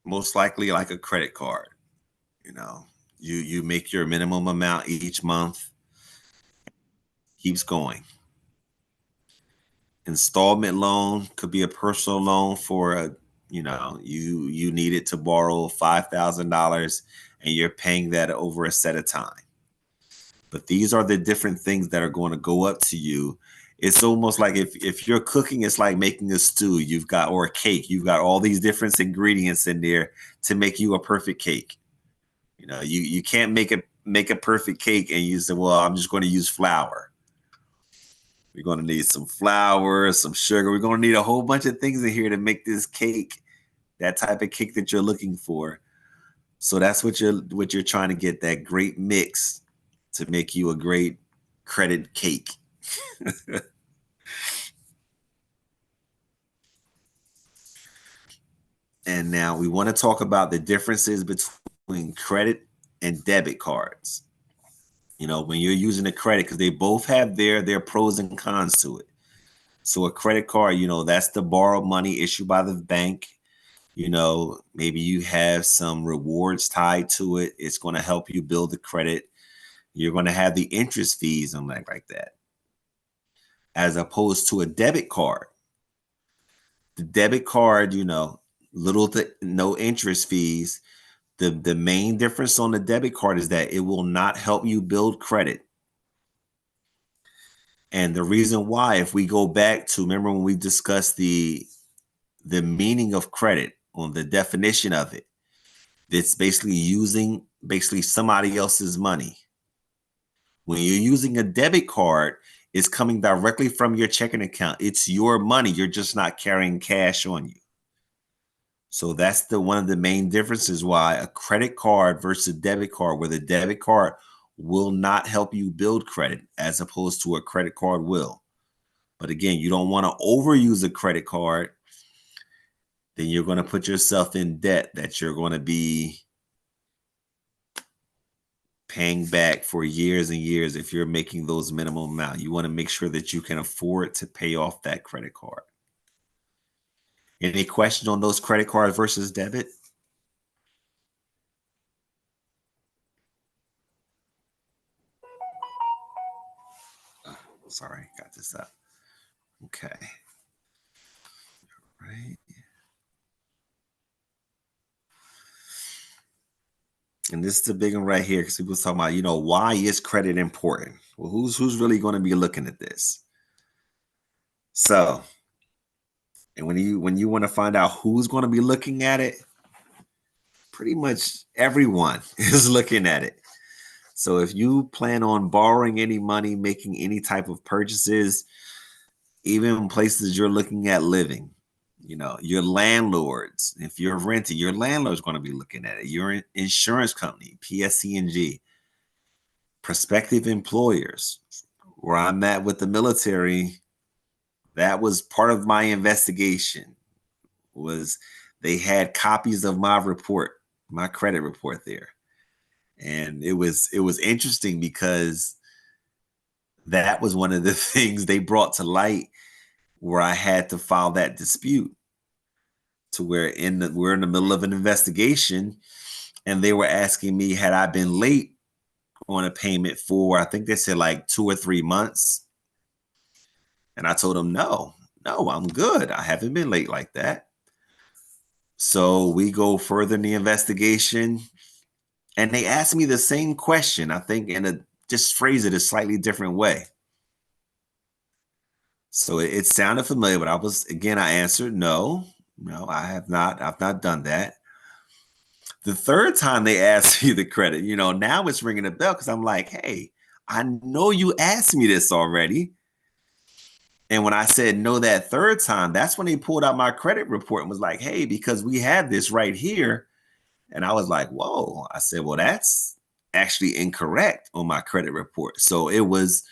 most likely like a credit card. You know, you make your minimum amount each month, keeps going. Installment loan could be a personal loan for you needed to borrow $5,000 and you're paying that over a set of time. But these are the different things that are going to go up to you. It's almost like if you're cooking, it's like making a stew. Or a cake. You've got all these different ingredients in there to make you a perfect cake. You know, you can't make a perfect cake and you say, well, I'm just going to use flour. We're going to need some flour, some sugar. We're going to need a whole bunch of things in here to make this cake, that type of cake that you're looking for. So that's what you're trying to get, that great mix to make you a great credit cake. And now we want to talk about the differences between credit and debit cards. You know, when you're using a credit, because they both have their pros and cons to it. So a credit card, you know, that's the borrowed money issued by the bank. You know, maybe you have some rewards tied to it. It's going to help you build the credit. You're going to have the interest fees and like that. As opposed to a debit card. The debit card, you know, little to no interest fees. The main difference on the debit card is that it will not help you build credit. And the reason why, if we go back to, remember when we discussed the meaning of credit, on the definition of it, it's basically using somebody else's money. When you're using a debit card, it's coming directly from your checking account. It's your money. You're just not carrying cash on you. So that's one of the main differences why a credit card versus a debit card, where the debit card will not help you build credit as opposed to a credit card will. But again, you don't want to overuse a credit card. Then you're going to put yourself in debt that you're going to be paying back for years and years if you're making those minimum amount. You want to make sure that you can afford to pay off that credit card. Any question on those credit cards versus debit? Sorry, got this up. Okay. Right. And this is the big one right here, because people talking about, you know, why is credit important? Well, who's really going to be looking at this? So, and when you want to find out who's going to be looking at it, pretty much everyone is looking at it. So if you plan on borrowing any money, making any type of purchases, even places you're looking at living, you know, your landlords, if you're renting, your landlord's going to be looking at it. Your insurance company, PSC&G, prospective employers. Where I'm at with the military, that was part of my investigation. Was they had copies of my report, my credit report there. And it was interesting because that was one of the things they brought to light, where I had to file that dispute, to where we're in the middle of an investigation, and they were asking me, had I been late on a payment for, I think they said like 2 or 3 months. And I told them, no, I'm good. I haven't been late like that. So we go further in the investigation, and they asked me the same question, I think, just phrase it a slightly different way. So it sounded familiar, but I answered, no, I have not. I've not done that. The third time they asked me the credit, you know, now it's ringing a bell, because I'm like, hey, I know you asked me this already. And when I said no that third time, that's when they pulled out my credit report and was like, hey, because we have this right here. And I was like, whoa. I said, well, that's actually incorrect on my credit report. So it was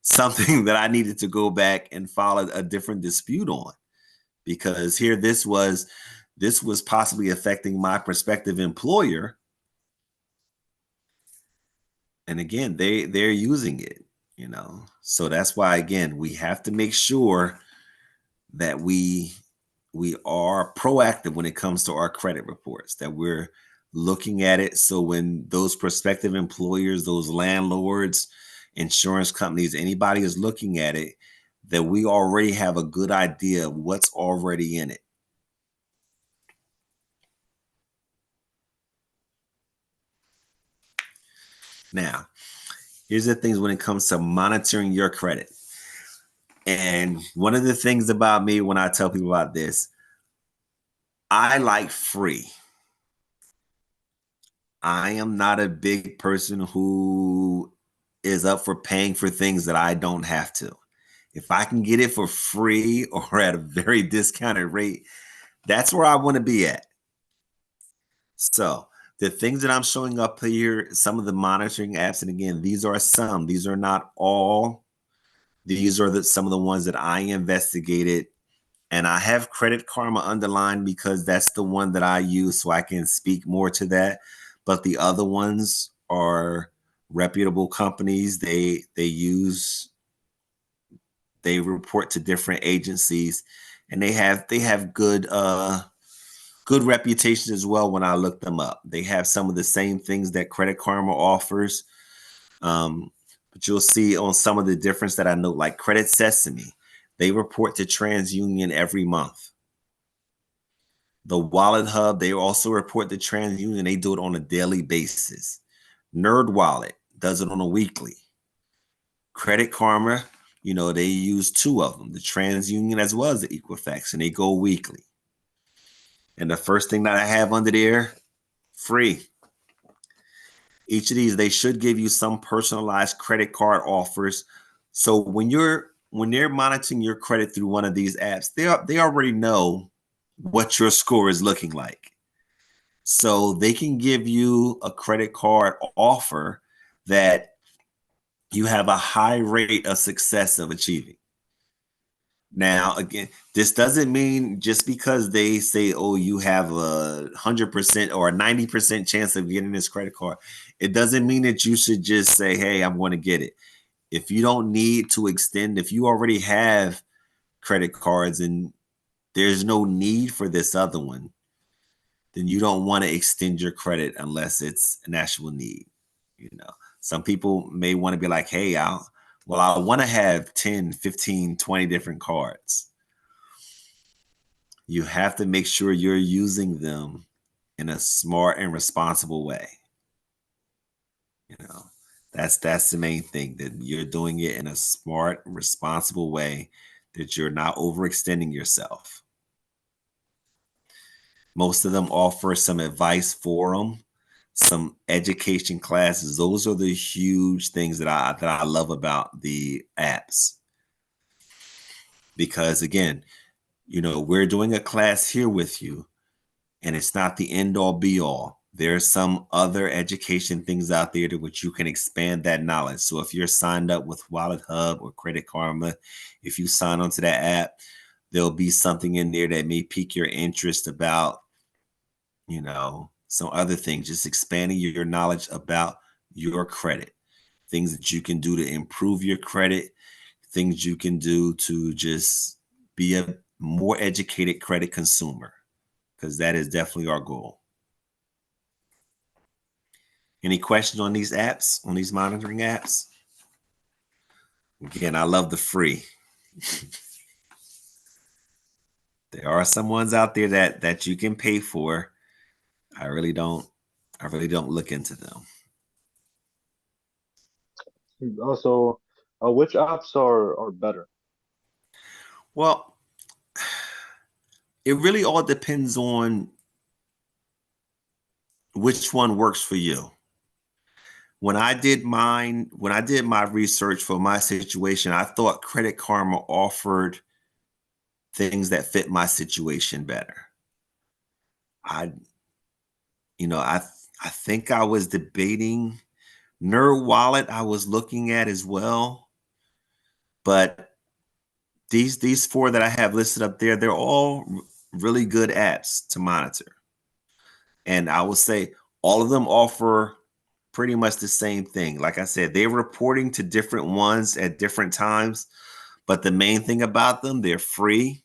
something that I needed to go back and file a different dispute on, because here this was possibly affecting my prospective employer. And again, they're using it, you know. So that's why, again, we have to make sure that we are proactive when it comes to our credit reports, that we're looking at it. So when those prospective employers, those landlords, insurance companies, anybody is looking at it, that we already have a good idea of what's already in it. Now, here's the things when it comes to monitoring your credit. And one of the things about me when I tell people about this, I like free. I am not a big person who is up for paying for things that I don't have to. If I can get it for free or at a very discounted rate, that's where I want to be at. So the things that I'm showing up here, some of the monitoring apps, and again, these are some, these are not all. These are some of the ones that I investigated And I have Credit Karma underlined because that's the one that I use, so I can speak more to that. But the other ones are reputable companies. They report to different agencies, and they have good good reputations as well. When I look them up, they have some of the same things that Credit Karma offers. But you'll see on some of the difference that I note, like Credit Sesame, they report to TransUnion every month. The Wallet Hub, they also report to TransUnion. They do it on a daily basis. NerdWallet does it on a weekly. Credit Karma, they use two of them, the TransUnion as well as the Equifax, and they go weekly. And the first thing that I have under there, free. Each of these, they should give you some personalized credit card offers. So when they're monitoring your credit through one of these apps, they already know what your score is looking like. So they can give you a credit card offer that you have a high rate of success of achieving. Now, again, this doesn't mean just because they say, oh, you have a 100% or a 90% chance of getting this credit card, it doesn't mean that you should just say, hey, I'm going to get it. If you don't need to extend, if you already have credit cards and there's no need for this other one, then you don't want to extend your credit unless it's an actual need. Some people may want to be like, hey, I want to have 10, 15, 20 different cards. You have to make sure you're using them in a smart and responsible way. That's the main thing, that you're doing it in a smart, responsible way, that you're not overextending yourself. Most of them offer some advice forum, some education classes. Those are the huge things that I love about the apps. Because again, we're doing a class here with you, and it's not the end all be all. There's some other education things out there to which you can expand that knowledge. So if you're signed up with Wallet Hub or Credit Karma, if you sign onto that app, there'll be something in there that may pique your interest about, some other things, just expanding your knowledge about your credit, things that you can do to improve your credit, things you can do to just be a more educated credit consumer, because that is definitely our goal. Any questions on these apps, on these monitoring apps? Again, I love the free. There are some ones out there that you can pay for. I really don't look into them. Also, which apps are better? Well, it really all depends on which one works for you. When I did my research for my situation, I thought Credit Karma offered things that fit my situation better. I think I was debating NerdWallet. I was looking at as well, but these four that I have listed up there, they're all really good apps to monitor. And I will say all of them offer pretty much the same thing. Like I said, they're reporting to different ones at different times, but the main thing about them, they're free.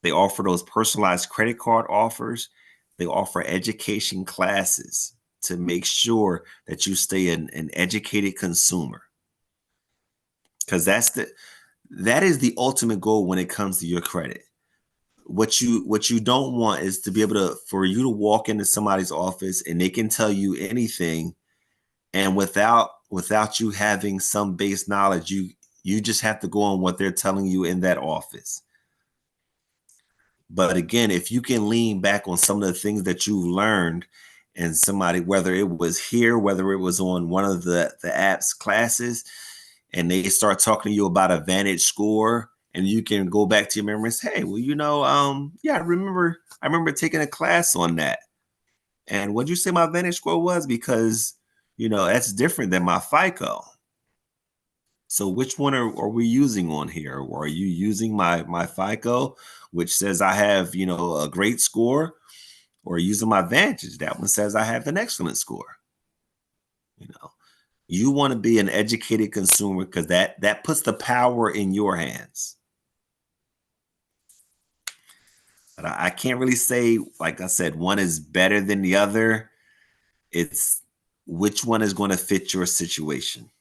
They offer those personalized credit card offers. They offer education classes to make sure that you stay an educated consumer. Because that is the ultimate goal when it comes to your credit. What you don't want is to be able for you to walk into somebody's office and they can tell you anything, and without you having some base knowledge, you just have to go on what they're telling you in that office. But again, if you can lean back on some of the things that you've learned, and somebody, whether it was here, whether it was on one of the app's classes, and they start talking to you about a Vantage score, and you can go back to your memories. Hey, well, yeah, I remember taking a class on that. And what'd you say my Vantage score was? Because, that's different than my FICO. So which one are we using on here? Or are you using my FICO, which says I have, you know, a great score, or using my Vantage? That one says I have an excellent score. You know, you want to be an educated consumer because that puts the power in your hands. But I can't really say, like I said, one is better than the other. It's which one is going to fit your situation.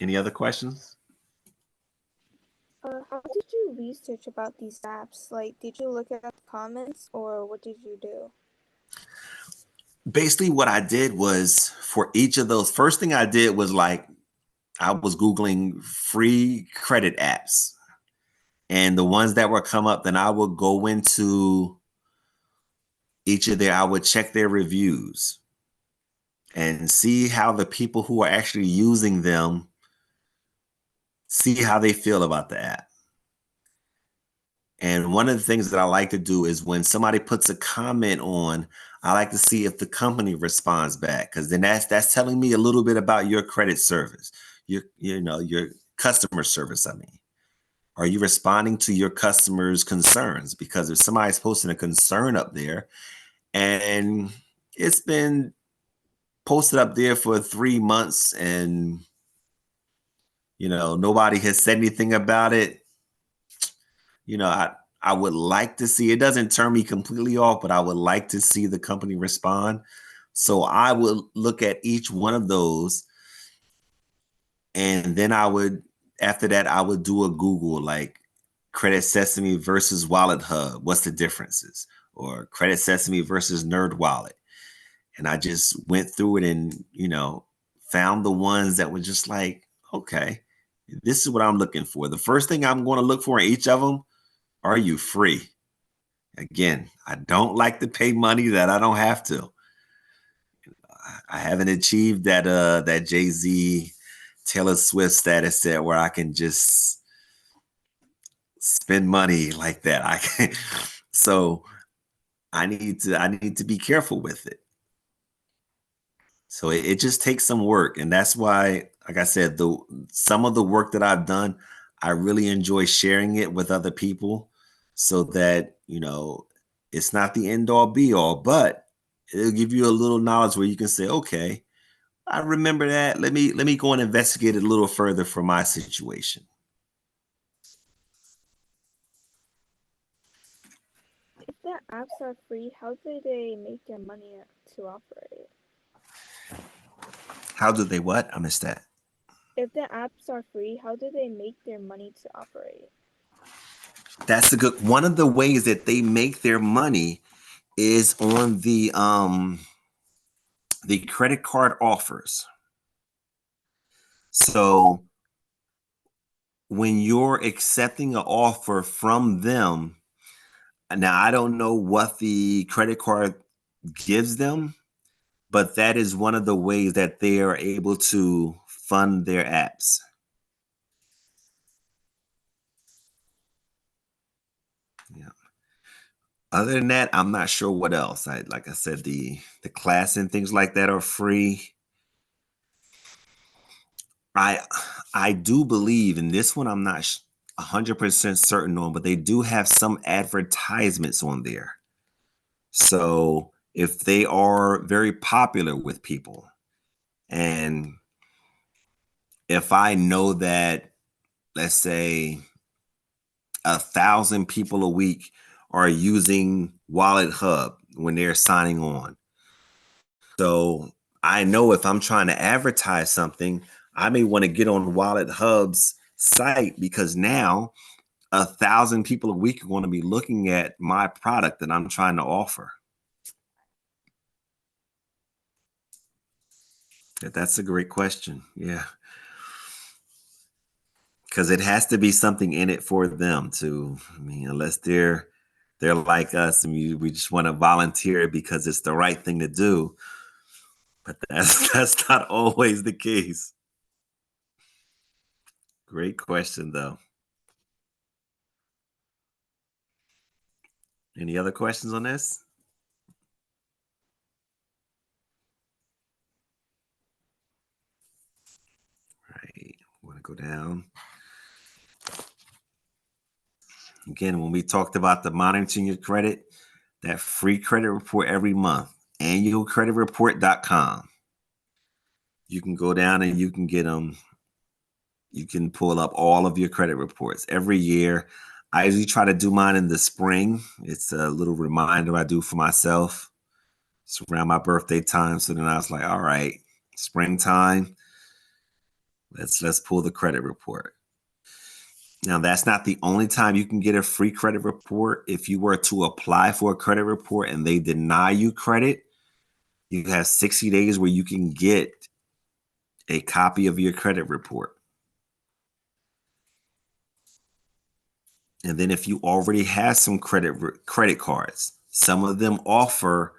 Any other questions? How did you research about these apps? Like, did you look at the comments or what did you do? Basically, what I did was for each of those, first thing I did was like, I was Googling free credit apps. And the ones that would come up, then I would go into each of their, I would check their reviews and see how the people who are actually using them, see how they feel about the app. And one of the things that I like to do is when somebody puts a comment on, I like to see if the company responds back, because then that's telling me a little bit about your credit service, your customer service. I mean, are you responding to your customers' concerns? Because if somebody's posting a concern up there and it's been posted up there for 3 months and nobody has said anything about it, I would like to see, it doesn't turn me completely off, but I would like to see the company respond. So I would look at each one of those, and then after that, I would do a Google, like Credit Sesame versus Wallet Hub. What's the differences? Or Credit Sesame versus Nerd Wallet. And I just went through it and, found the ones that were just like, okay, this is what I'm looking for. The first thing I'm going to look for in each of them, are you free? Again, I don't like to pay money that I don't have to. I haven't achieved that Jay-Z, Taylor Swift status there where I can just spend money like that. I can, so I need to be careful with it. So it just takes some work, and that's why, like I said, some of the work that I've done, I really enjoy sharing it with other people, so that it's not the end all be all, but it'll give you a little knowledge where you can say, okay, I remember that. Let me go and investigate it a little further for my situation. If the apps are free, how do they make their money to operate? How do they what? I missed that. If the apps are free, how do they make their money to operate? That's a good one. Of the ways that they make their money is on the credit card offers. So when you're accepting an offer from them, now I don't know what the credit card gives them, but that is one of the ways that they are able to fund their apps. Yeah. Other than that, I'm not sure what else. Like I said, the class and things like that are free. I do believe in this one. I'm not 100% certain on, but they do have some advertisements on there. So if they are very popular with people, and if I know that, let's say 1,000 people a week are using Wallet Hub when they're signing on. So I know if I'm trying to advertise something, I may want to get on Wallet Hub's site, because now 1,000 people a week are going to be looking at my product that I'm trying to offer. That's a great question. Yeah. Because it has to be something in it for them to, I mean, unless they're like us and we just want to volunteer because it's the right thing to do. But that's not always the case. Great question, though. Any other questions on this? Go down. Again, when we talked about the monitoring your credit, that free credit report every month, annualcreditreport.com. You can go down and you can get them. You can pull up all of your credit reports every year. I usually try to do mine in the spring. It's a little reminder I do for myself. It's around my birthday time. So then I was like, all right, springtime, let's pull the credit report. Now, that's not the only time you can get a free credit report. If you were to apply for a credit report and they deny you credit, you have 60 days where you can get a copy of your credit report. And then if you already have some credit cards, some of them offer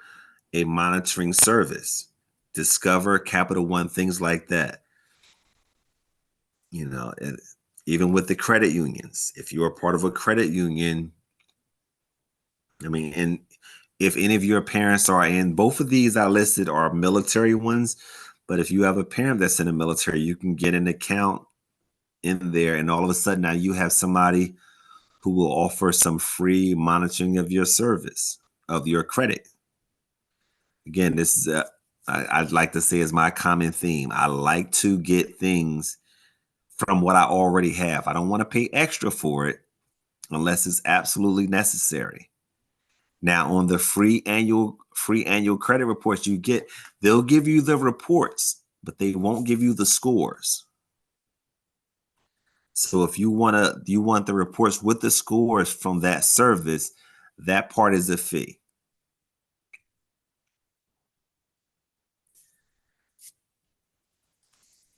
a monitoring service. Discover, Capital One, things like that. You know, even with the credit unions, if you're a part of a credit union, I mean, and if any of your parents are in, both of these I listed are military ones, but if you have a parent that's in the military, you can get an account in there, and all of a sudden now you have somebody who will offer some free monitoring of your service, of your credit. Again, this is I'd like to say is my common theme. I like to get things from what I already have. I don't want to pay extra for it unless it's absolutely necessary. Now, on the free annual credit reports you get, they'll give you the reports, but they won't give you the scores. So if you want the reports with the scores from that service, that part is a fee.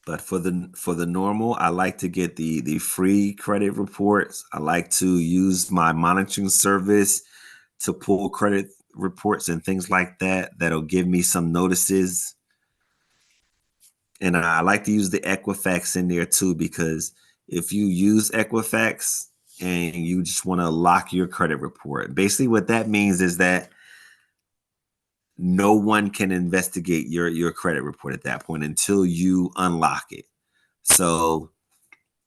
But for the normal, I like to get the free credit reports. I like to use my monitoring service to pull credit reports and things like that. That'll give me some notices. And I like to use the Equifax in there too, because if you use Equifax and you just want to lock your credit report, basically what that means is that no one can investigate your credit report at that point until you unlock it. So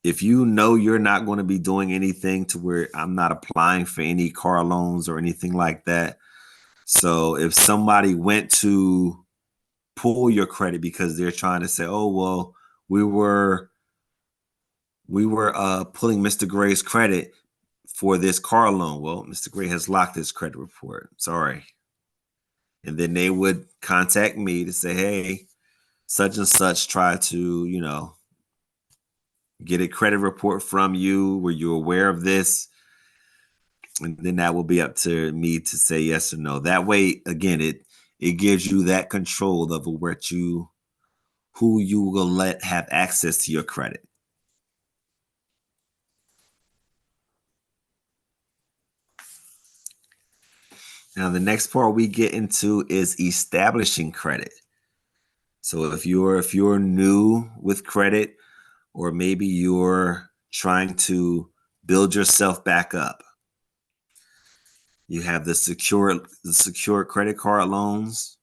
if you know you're not going to be doing anything to where I'm not applying for any car loans or anything like that. So if somebody went to pull your credit because they're trying to say, oh, well, we were pulling Mr. Gray's credit for this car loan. Well, Mr. Gray has locked his credit report. Sorry. And then they would contact me to say, hey, such and such tried to, get a credit report from you. Were you aware of this? And then that will be up to me to say yes or no. That way, again, it gives you that control of who you will let have access to your credit. Now, the next part we get into is establishing credit. So if you're new with credit, or maybe you're trying to build yourself back up, you have the secure credit card loans,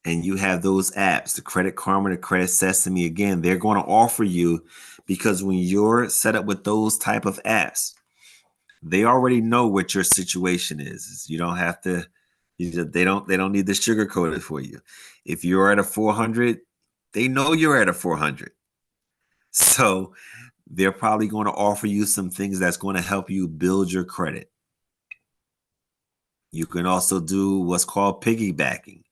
and you have those apps, the Credit Karma, the Credit Sesame. Again, they're going to offer you, because when you're set up with those type of apps, they already know what your situation is. You don't have to. They don't need to sugarcoat it for you. If you're at a 400, they know you're at a 400. So they're probably going to offer you some things that's going to help you build your credit. You can also do what's called piggybacking.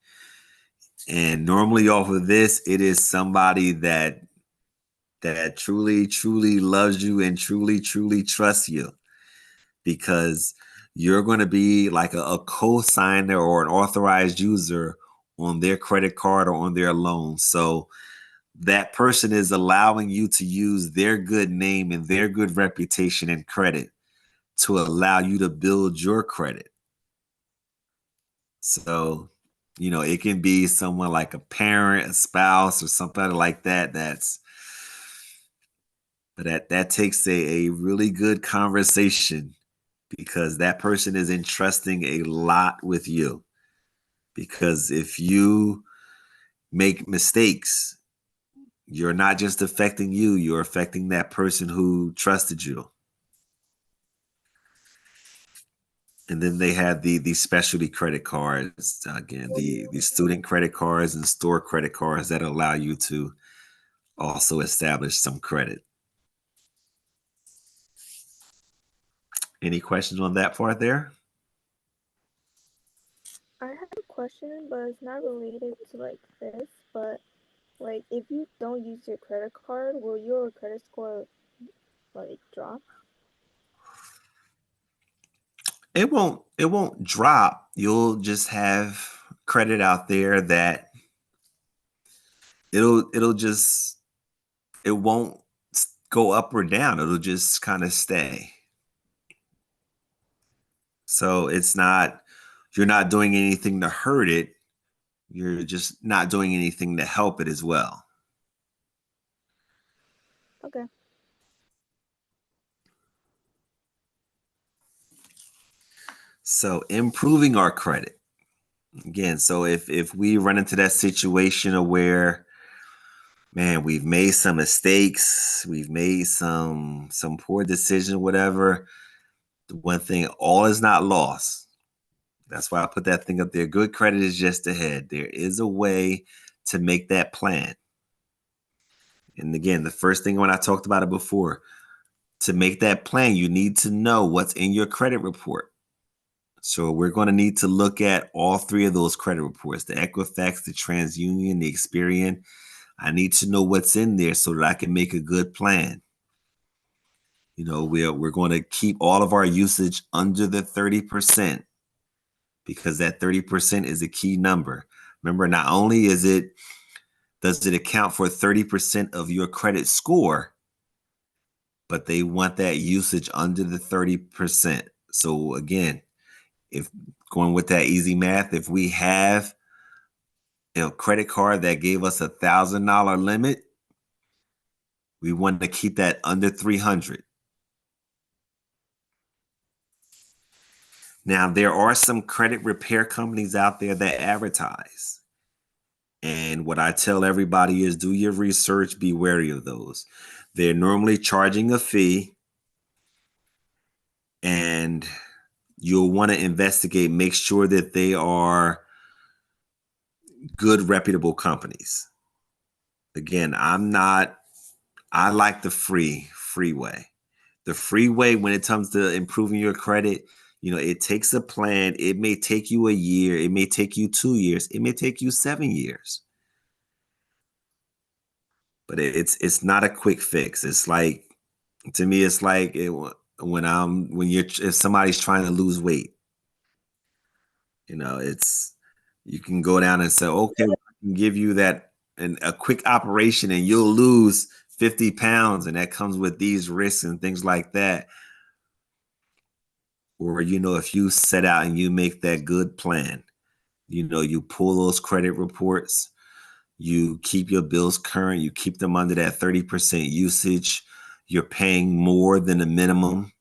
And normally off of this, it is somebody that truly, truly loves you and truly, truly trusts you, because you're going to be like a co-signer or an authorized user on their credit card or on their loan. So that person is allowing you to use their good name and their good reputation and credit to allow you to build your credit. So, it can be someone like a parent, a spouse, or somebody like that. But that takes a really good conversation, because that person is entrusting a lot with you. Because if you make mistakes, you're not just affecting you, you're affecting that person who trusted you. And then they have the specialty credit cards, again, the student credit cards and store credit cards that allow you to also establish some credit. Any questions on that part there? I have a question, but it's not related to like this, but like if you don't use your credit card, will your credit score like drop? It won't drop. You'll just have credit out there that it'll just, it won't go up or down. It'll just kind of stay. So it's not, you're not doing anything to hurt it. You're just not doing anything to help it as well. Okay. So improving our credit. Again, so if we run into that situation of where, man, we've made some mistakes, we've made some poor decision, whatever, the one thing, all is not lost. That's why I put that thing up there. Good credit is just ahead. There is a way to make that plan. And again, the first thing when I talked about it before, to make that plan, you need to know what's in your credit report. So we're going to need to look at all three of those credit reports, the Equifax, the TransUnion, the Experian. I need to know what's in there so that I can make a good plan. You know, we're going to keep all of our usage under the 30%, because that 30% is a key number. Remember, not only does it account for 30% of your credit score, but they want that usage under the 30%. So again, if going with that easy math, if we have a credit card that gave us $1,000 limit, we want to keep that under 300. Now, there are some credit repair companies out there that advertise. And what I tell everybody is do your research, be wary of those. They're normally charging a fee, and you'll want to investigate, make sure that they are good, reputable companies. Again, I like the free way. The free way when it comes to improving your credit, you know, it takes a plan. It may take you a year. It may take you 2 years. It may take you 7 years. But it's not a quick fix. It's like, to me, it's like if somebody's trying to lose weight, you know, you can go down and say, okay, well, I can give you that and a quick operation and you'll lose 50 pounds, and that comes with these risks and things like that. Or, you know, if you set out and you make that good plan, you know, you pull those credit reports, you keep your bills current, you keep them under that 30% usage, you're paying more than the minimum,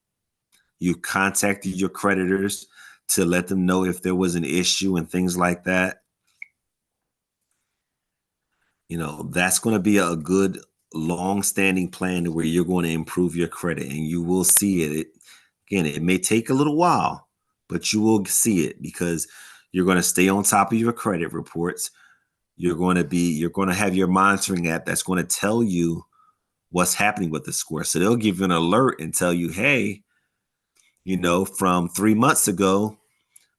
you contacted your creditors to let them know if there was an issue and things like that. You know, that's going to be a good long-standing plan where you're going to improve your credit, and you will see it. Again, it may take a little while, but you will see it because you're going to stay on top of your credit reports. You're going to have your monitoring app that's going to tell you what's happening with the score. So they'll give you an alert and tell you, hey, you know, from 3 months ago,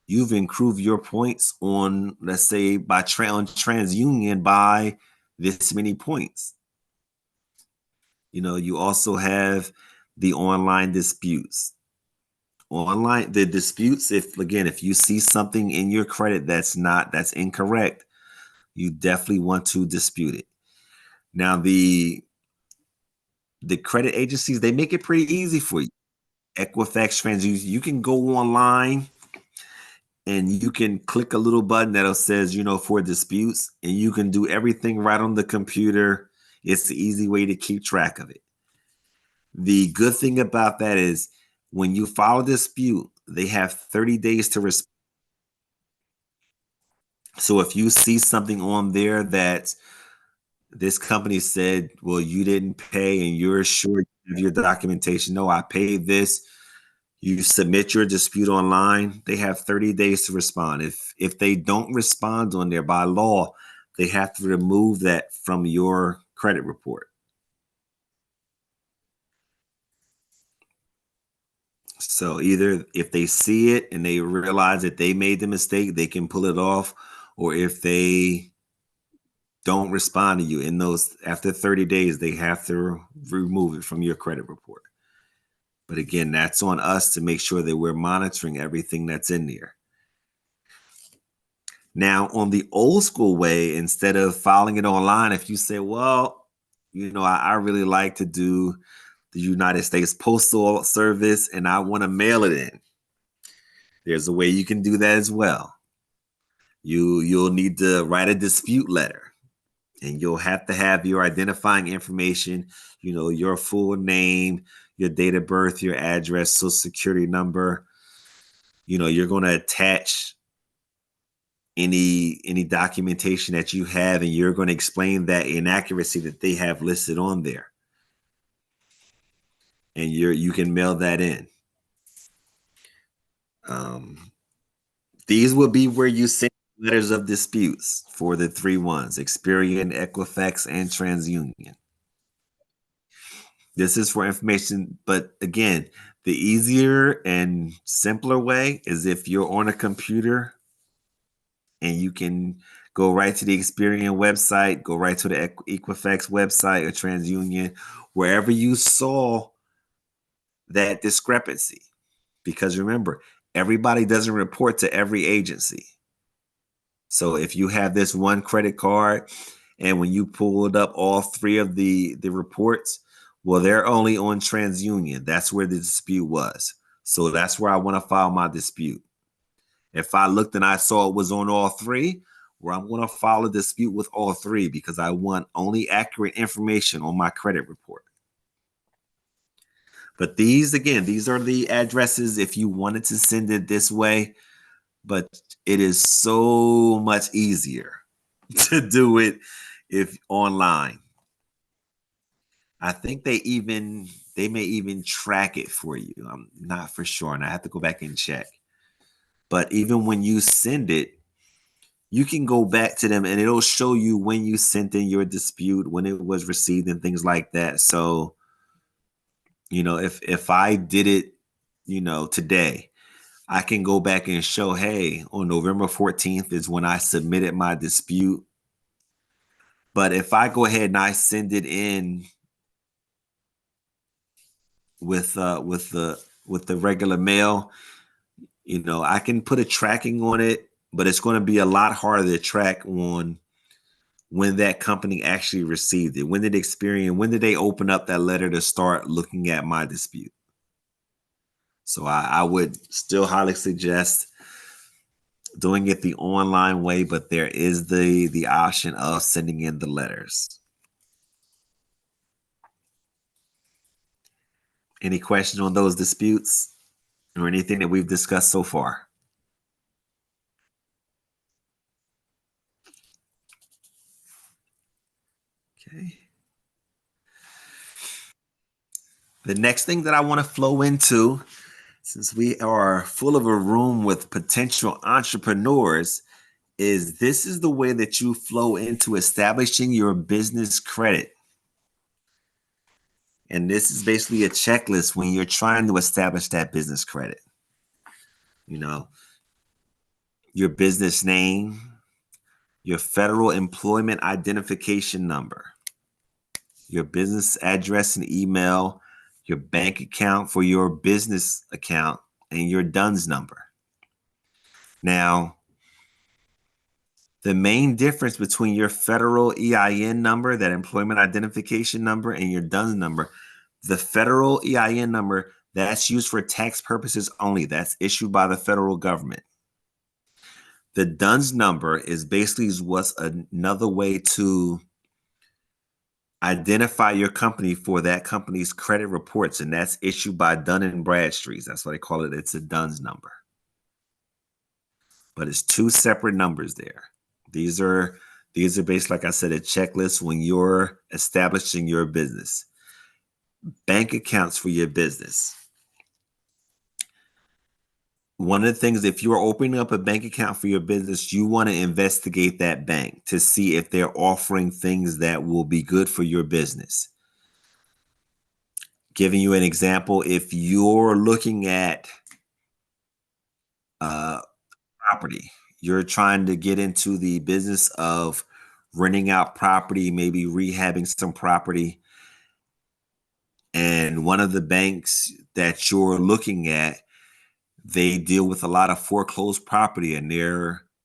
you've improved your points on, let's say, on TransUnion by this many points. You know, you also have the online disputes. The disputes, if you see something in your credit that's incorrect, you definitely want to dispute it. Now, the credit agencies, they make it pretty easy for you. Equifax, TransUnion, you can go online and you can click a little button that'll says, you know, for disputes, and you can do everything right on the computer. It's the easy way to keep track of it. The good thing about that is when you file a dispute, they have 30 days to respond. So if you see something on there that this company said, well, you didn't pay and you're sure you have your documentation. No, I paid this. You submit your dispute online. They have 30 days to respond. If they don't respond on there, by law, they have to remove that from your credit report. So either if they see it and they realize that they made the mistake, they can pull it off, or if they don't respond to you in those after 30 days, they have to remove it from your credit report. But again, that's on us to make sure that we're monitoring everything that's in there. Now, on the old school way, instead of filing it online, if you say, well, I really like to do the United States Postal Service and I want to mail it in, there's a way you can do that as well. You'll need to write a dispute letter, and you'll have to have your identifying information, your full name, your date of birth, your address, social security number. You're going to attach any documentation that you have, and you're going to explain that inaccuracy that they have listed on there. And you can mail that in. These will be where you send letters of disputes for the 3 ones: Experian, Equifax, and TransUnion. This is for information, but again, the easier and simpler way is if you're on a computer and you can go right to the Experian website, go right to the Equifax website or TransUnion, wherever you saw that discrepancy. Because remember, everybody doesn't report to every agency. So if you have this one credit card and when you pulled up all 3 of the reports, well, they're only on TransUnion. That's where the dispute was. So that's where I want to file my dispute. If I looked and I saw it was on all 3, well, I'm going to file a dispute with all 3 because I want only accurate information on my credit report. But these are the addresses if you wanted to send it this way. But it is so much easier to do it if online. I think they may even track it for you. I'm not for sure, and I have to go back and check. But even when you send it, you can go back to them and it'll show you when you sent in your dispute, when it was received, and things like that. So, if I did it, today, I can go back and show, hey, on November 14th is when I submitted my dispute. But if I go ahead and I send it in with the regular mail, I can put a tracking on it, but it's going to be a lot harder to track on when that company actually received it. When did they open up that letter to start looking at my dispute? So I would still highly suggest doing it the online way, but there is the option of sending in the letters. Any question on those disputes or anything that we've discussed so far? Okay. The next thing that I want to flow into, since we are full of a room with potential entrepreneurs, this is the way that you flow into establishing your business credit. And this is basically a checklist when you're trying to establish that business credit. Your business name, your federal employment identification number, your business address and email, your bank account for your business account, and your DUNS number. Now, the main difference between your federal EIN number, that employment identification number, and your DUNS number, the federal EIN number, that's used for tax purposes only. That's issued by the federal government. The DUNS number is basically what's another way to identify your company for that company's credit reports, and that's issued by Dun & Bradstreet. That's what they call it. It's a DUNS number. But it's 2 separate numbers there. These are These are based, like I said, a checklist when you're establishing your business. Bank accounts for your business. One of the things, if you're opening up a bank account for your business, you want to investigate that bank to see if they're offering things that will be good for your business. Giving you an example, if you're looking at property, you're trying to get into the business of renting out property, maybe rehabbing some property, and one of the banks that you're looking at, they deal with a lot of foreclosed property, and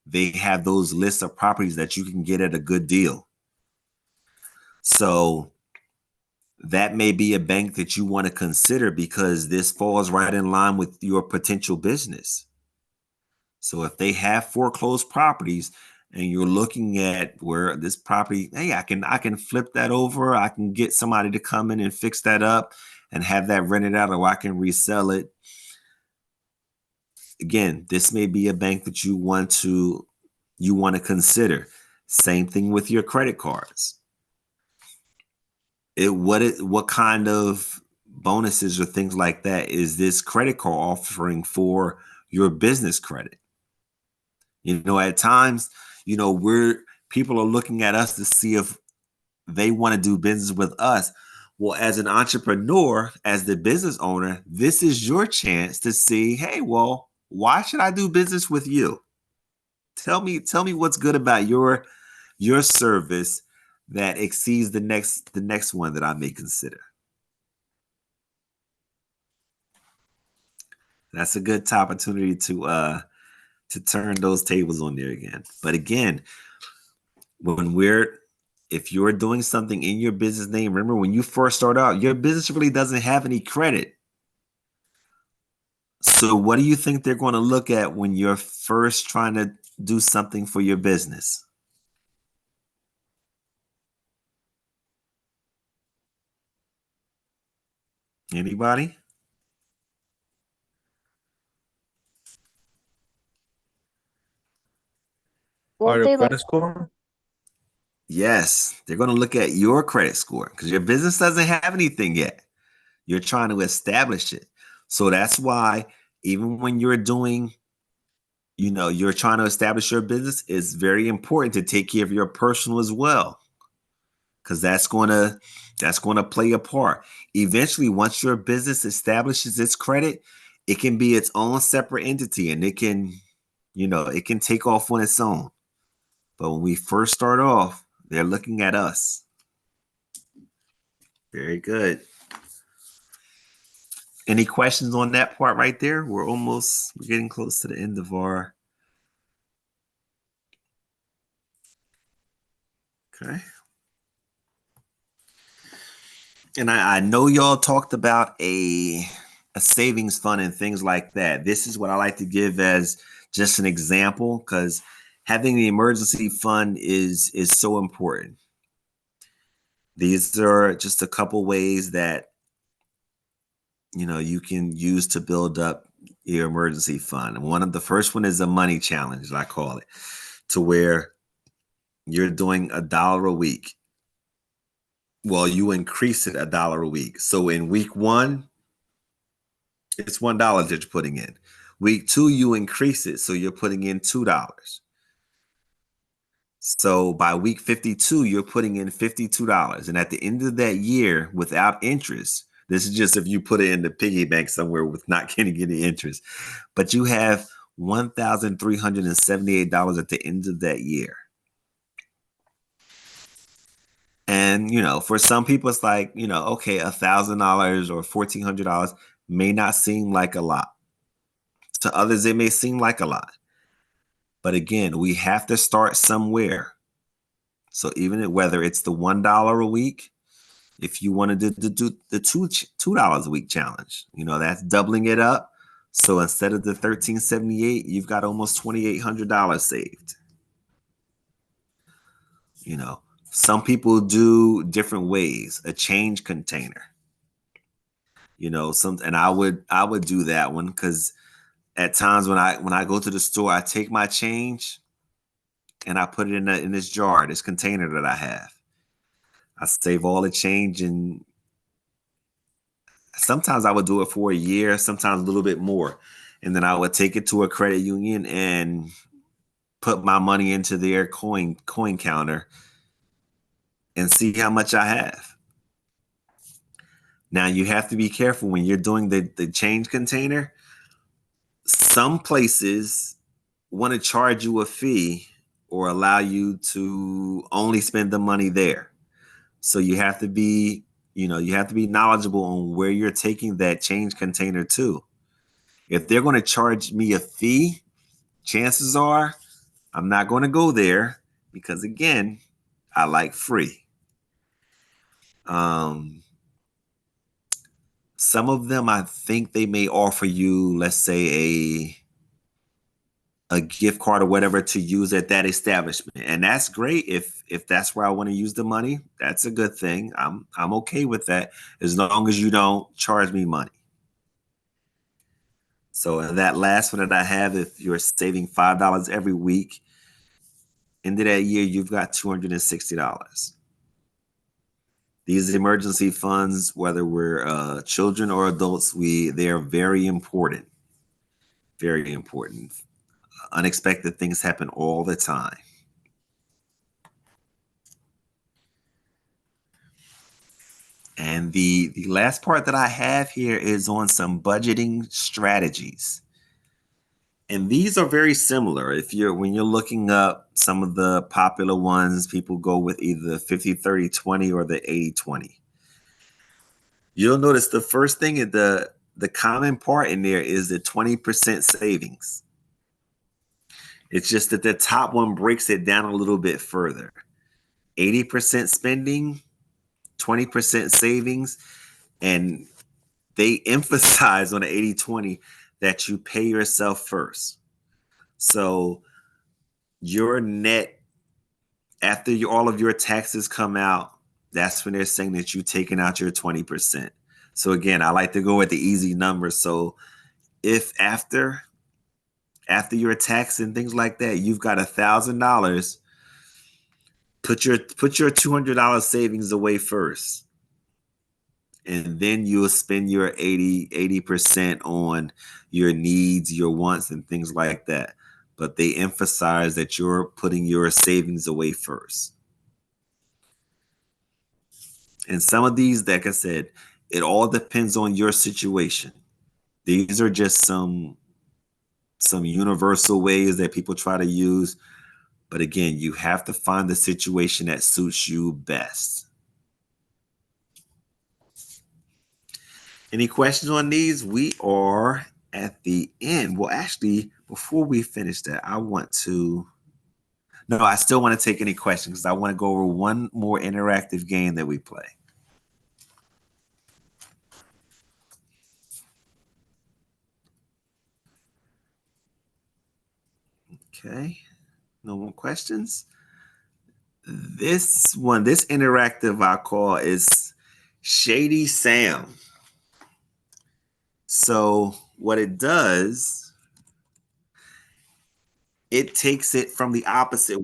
they have those lists of properties that you can get at a good deal. So that may be a bank that you want to consider because this falls right in line with your potential business. So if they have foreclosed properties and you're looking at where this property, hey, I can flip that over, I can get somebody to come in and fix that up and have that rented out, or I can resell it. Again, this may be a bank that you want to consider. Same thing with your credit cards. What kind of bonuses or things like that is this credit card offering for your business credit? At times, people are looking at us to see if they want to do business with us. Well, as an entrepreneur, as the business owner, this is your chance to see, hey, well, why should I do business with you? Tell me what's good about your service that exceeds the next one that I may consider. That's a good opportunity to turn those tables on there again. But again, if you're doing something in your business name, remember when you first start out, your business really doesn't have any credit. So what do you think they're going to look at when you're first trying to do something for your business? Anybody? Won't Your they like credit score? Yes, they're going to look at your credit score because your business doesn't have anything yet. You're trying to establish it. So that's why even when you're you're trying to establish your business, it's very important to take care of your personal as well, because that's going to play a part. Eventually, once your business establishes its credit, it can be its own separate entity, and it can take off on its own. But when we first start off, they're looking at us. Very good. Any questions on that part right there? We're getting close to the end of our. Okay. And I know y'all talked about a savings fund and things like that. This is what I like to give as just an example, because having the emergency fund is so important. These are just a couple ways that you can use to build up your emergency fund. And the first one is a money challenge, I call it, to where you're doing $1 a week. Well, you increase it $1 a week. So in week 1, it's $1 that you're putting in. Week 2, you increase it, so you're putting in $2. So by week 52, you're putting in $52. And at the end of that year, without interest, this is just if you put it in the piggy bank somewhere with not getting any interest, but you have $1,378 at the end of that year. And, for some people, it's like, okay, $1,000 or $1,400 may not seem like a lot. To others, it may seem like a lot. But again, we have to start somewhere. So even whether it's the $1 a week, if you wanted to do the $2 a week challenge, that's doubling it up. So instead of the $1,378, you've got almost $2,800 saved. Some people do different ways. A change container. And I would do that one, because at times when I go to the store, I take my change and I put it in this jar, this container that I have. I save all the change, and sometimes I would do it for a year, sometimes a little bit more. And then I would take it to a credit union and put my money into their coin counter and see how much I have. Now you have to be careful when you're doing the change container. Some places want to charge you a fee or allow you to only spend the money there. So you have to be, you have to be knowledgeable on where you're taking that change container to. If they're going to charge me a fee, chances are I'm not going to go there because, again, I like free. Some of them, I think they may offer you, let's say, a gift card or whatever to use at that establishment, and that's great. If that's where I want to use the money, that's a good thing. I'm okay with that as long as you don't charge me money. So that last one that I have, if you're saving $5 every week, end of that year, you've got $260. These emergency funds, whether we're children or adults, they're very important. Very important. Unexpected things happen all the time. And the last part that I have here is on some budgeting strategies. And these are very similar. When you're looking up some of the popular ones, people go with either the 50-30-20 or the 80-20. You'll notice the first thing, the common part in there is the 20% savings. It's just that the top one breaks it down a little bit further. 80% spending, 20% savings, and they emphasize on the 80-20 that you pay yourself first. So your net, after all of your taxes come out, that's when they're saying that you've taken out your 20%. So again, I like to go with the easy numbers. So if after your tax and things like that, you've got $1,000, put your $200 savings away first. And then you'll spend your 80% on your needs, your wants, and things like that. But they emphasize that you're putting your savings away first. And some of these, like I said, it all depends on your situation. These are just some universal ways that people try to use. But again, you have to find the situation that suits you best. Any questions on these? We are at the end. Well, actually, before we finish that, I still want to take any questions because I want to go over one more interactive game that we play. Okay, no more questions. This interactive I call is Shady Sam. So what it does, it takes it from the opposite.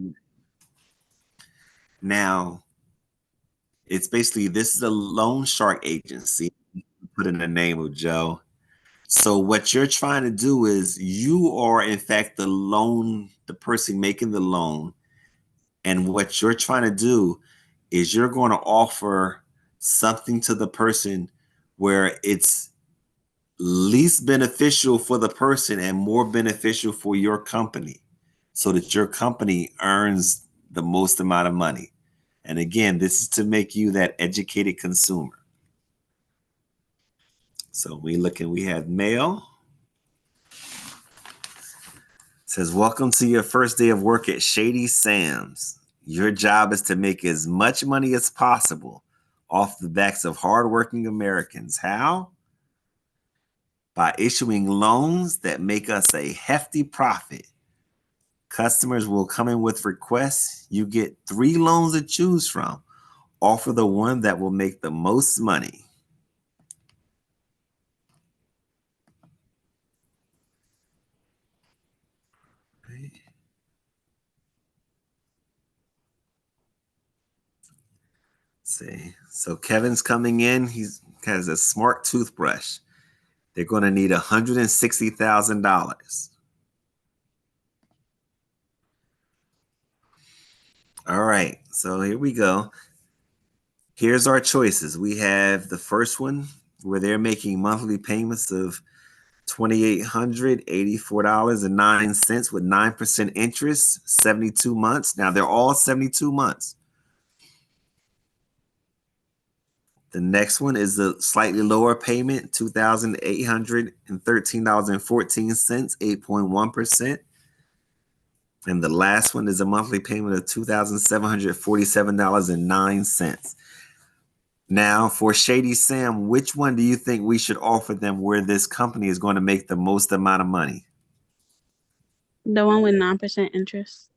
Now, it's basically, this is a loan shark agency. Put in the name of Joe. So what you're trying to do is you are in fact the person making the loan. And what you're trying to do is you're going to offer something to the person where it's least beneficial for the person and more beneficial for your company so that your company earns the most amount of money. And again, this is to make you that educated consumer. So we have mail. It says, welcome to your first day of work at Shady Sam's. Your job is to make as much money as possible off the backs of hardworking Americans. How? By issuing loans that make us a hefty profit. Customers will come in with requests. You get 3 loans to choose from. Offer the one that will make the most money. see. So Kevin's coming in. He has a smart toothbrush. They're going to need $160,000. All right. So here we go. Here's our choices. We have the first one where they're making monthly payments of $2,884.09 with 9% interest, 72 months. Now they're all 72 months. The next one is a slightly lower payment, $2,813.14, 8.1%. And the last one is a monthly payment of $2,747.09. Now, for Shady Sam, which one do you think we should offer them where this company is going to make the most amount of money? The one with 9% interest.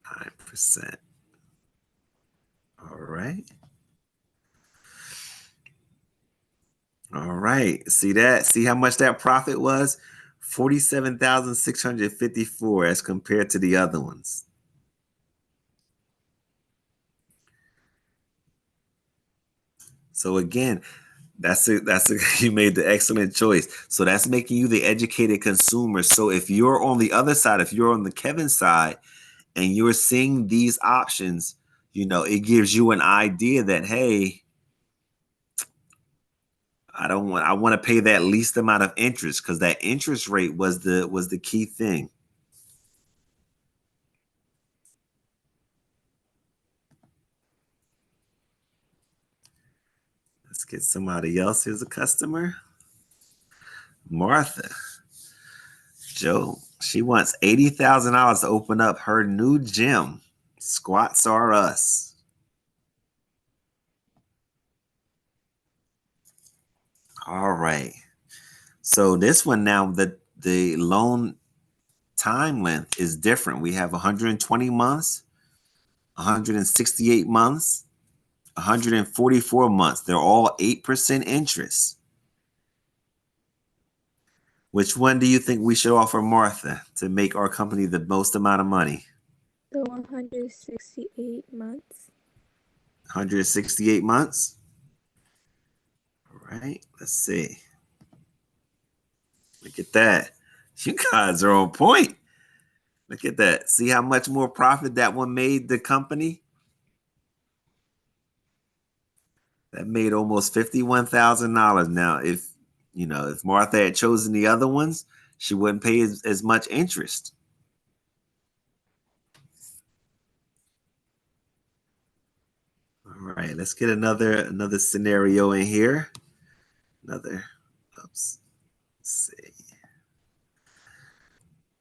9%. All right. All right. See that? See how much that profit was? 47,654 as compared to the other ones. So again, you made the excellent choice. So that's making you the educated consumer. So if you're on the other side, if you're on the Kevin side and you're seeing these options, it gives you an idea that, hey, I want to pay that least amount of interest, because that interest rate was the key thing. Let's get somebody else. Here's a customer. Martha. Joe. She wants $80,000 to open up her new gym. Squats are us. All right. So this one now, the loan time length is different. We have 120 months, 168 months, 144 months. They're all 8% interest. Which one do you think we should offer Martha to make our company the most amount of money? The 168 months. 168 months? All right, let's see. Look at that. You guys are on point. Look at that. See how much more profit that one made the company? That made almost $51,000. Now, if Martha had chosen the other ones, she wouldn't pay as much interest. All right, let's get another scenario in here. Let's see.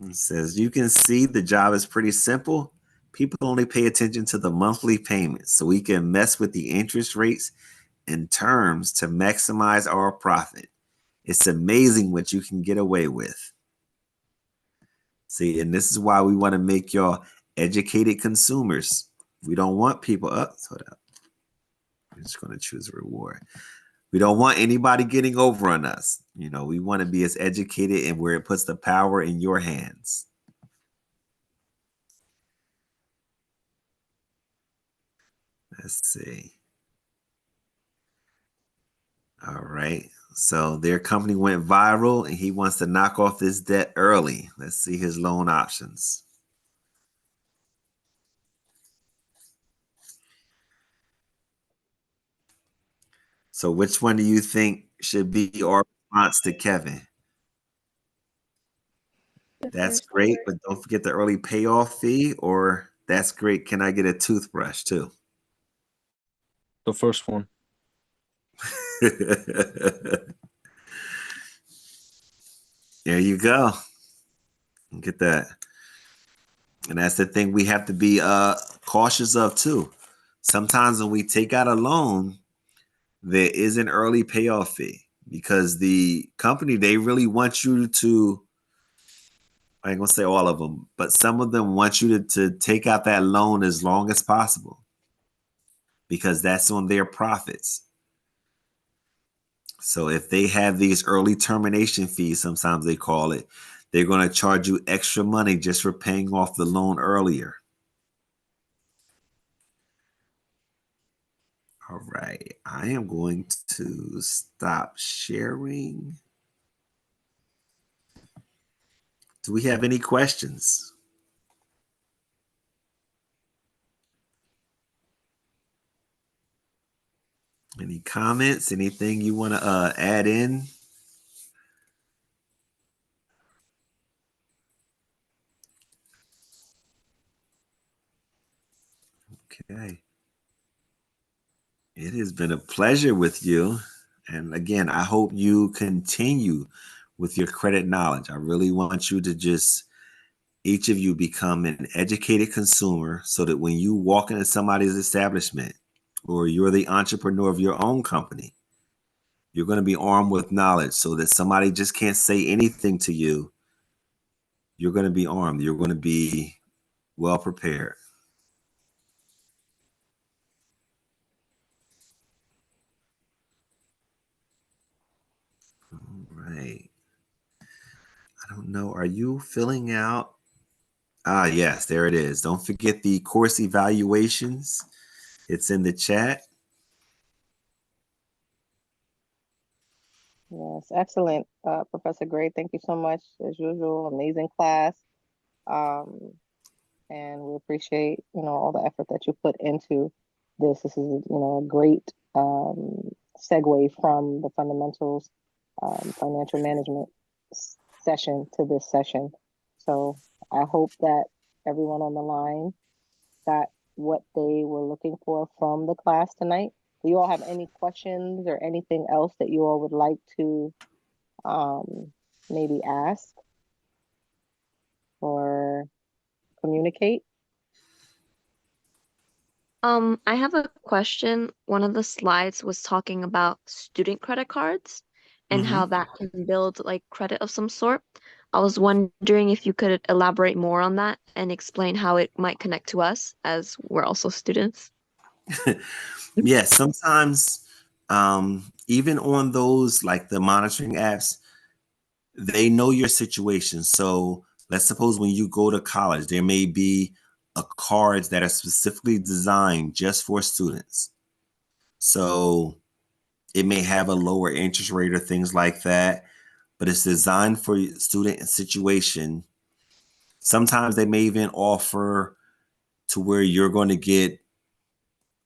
It says, you can see the job is pretty simple. People only pay attention to the monthly payments, so we can mess with the interest rates and terms to maximize our profit. It's amazing what you can get away with. See, and this is why we want to make y'all educated consumers. We don't want people up. Hold up. I'm just going to choose a reward. We don't want anybody getting over on us. We want to be as educated and where it puts the power in your hands. Let's see. All right. So their company went viral and he wants to knock off this debt early. Let's see his loan options. So which one do you think should be our response to Kevin? That's great, but don't forget the early payoff fee, or that's great. Can I get a toothbrush too? The first one. There you go. Look at that. And that's the thing we have to be cautious of too. Sometimes when we take out a loan, there is an early payoff fee because the company, they really want you to, I ain't gonna say all of them, but some of them want you to take out that loan as long as possible because that's on their profits. So if they have these early termination fees, sometimes they call it, they're going to charge you extra money just for paying off the loan earlier. All right. I am going to stop sharing. Do we have any questions? Any comments? Anything you want to add in? Okay. It has been a pleasure with you. And again, I hope you continue with your credit knowledge. I really want you to just, each of you, become an educated consumer so that when you walk into somebody's establishment or you're the entrepreneur of your own company, you're going to be armed with knowledge so that somebody just can't say anything to you. You're going to be armed. You're going to be well prepared. All right. I don't know. Are you filling out? Ah, yes, there it is. Don't forget the course evaluations. It's in the chat. Yes, excellent, Professor Gray. Thank you so much, as usual. Amazing class. Um, and we appreciate, all the effort that you put into this. This is, a great segue from the fundamentals financial management session to this session. So I hope that everyone on the line got what they were looking for from the class tonight. Do you all have any questions or anything else that you all would like to maybe ask or communicate? I have a question. One of the slides was talking about student credit cards and Mm-hmm. how that can build like credit of some sort. I was wondering if you could elaborate more on that and explain how it might connect to us as we're also students. Yeah, sometimes even on those like the monitoring apps, they know your situation. So let's suppose when you go to college, there may be a cards that are specifically designed just for students. So it may have a lower interest rate or things like that, but it's designed for student situation. Sometimes they may even offer to where you're going to get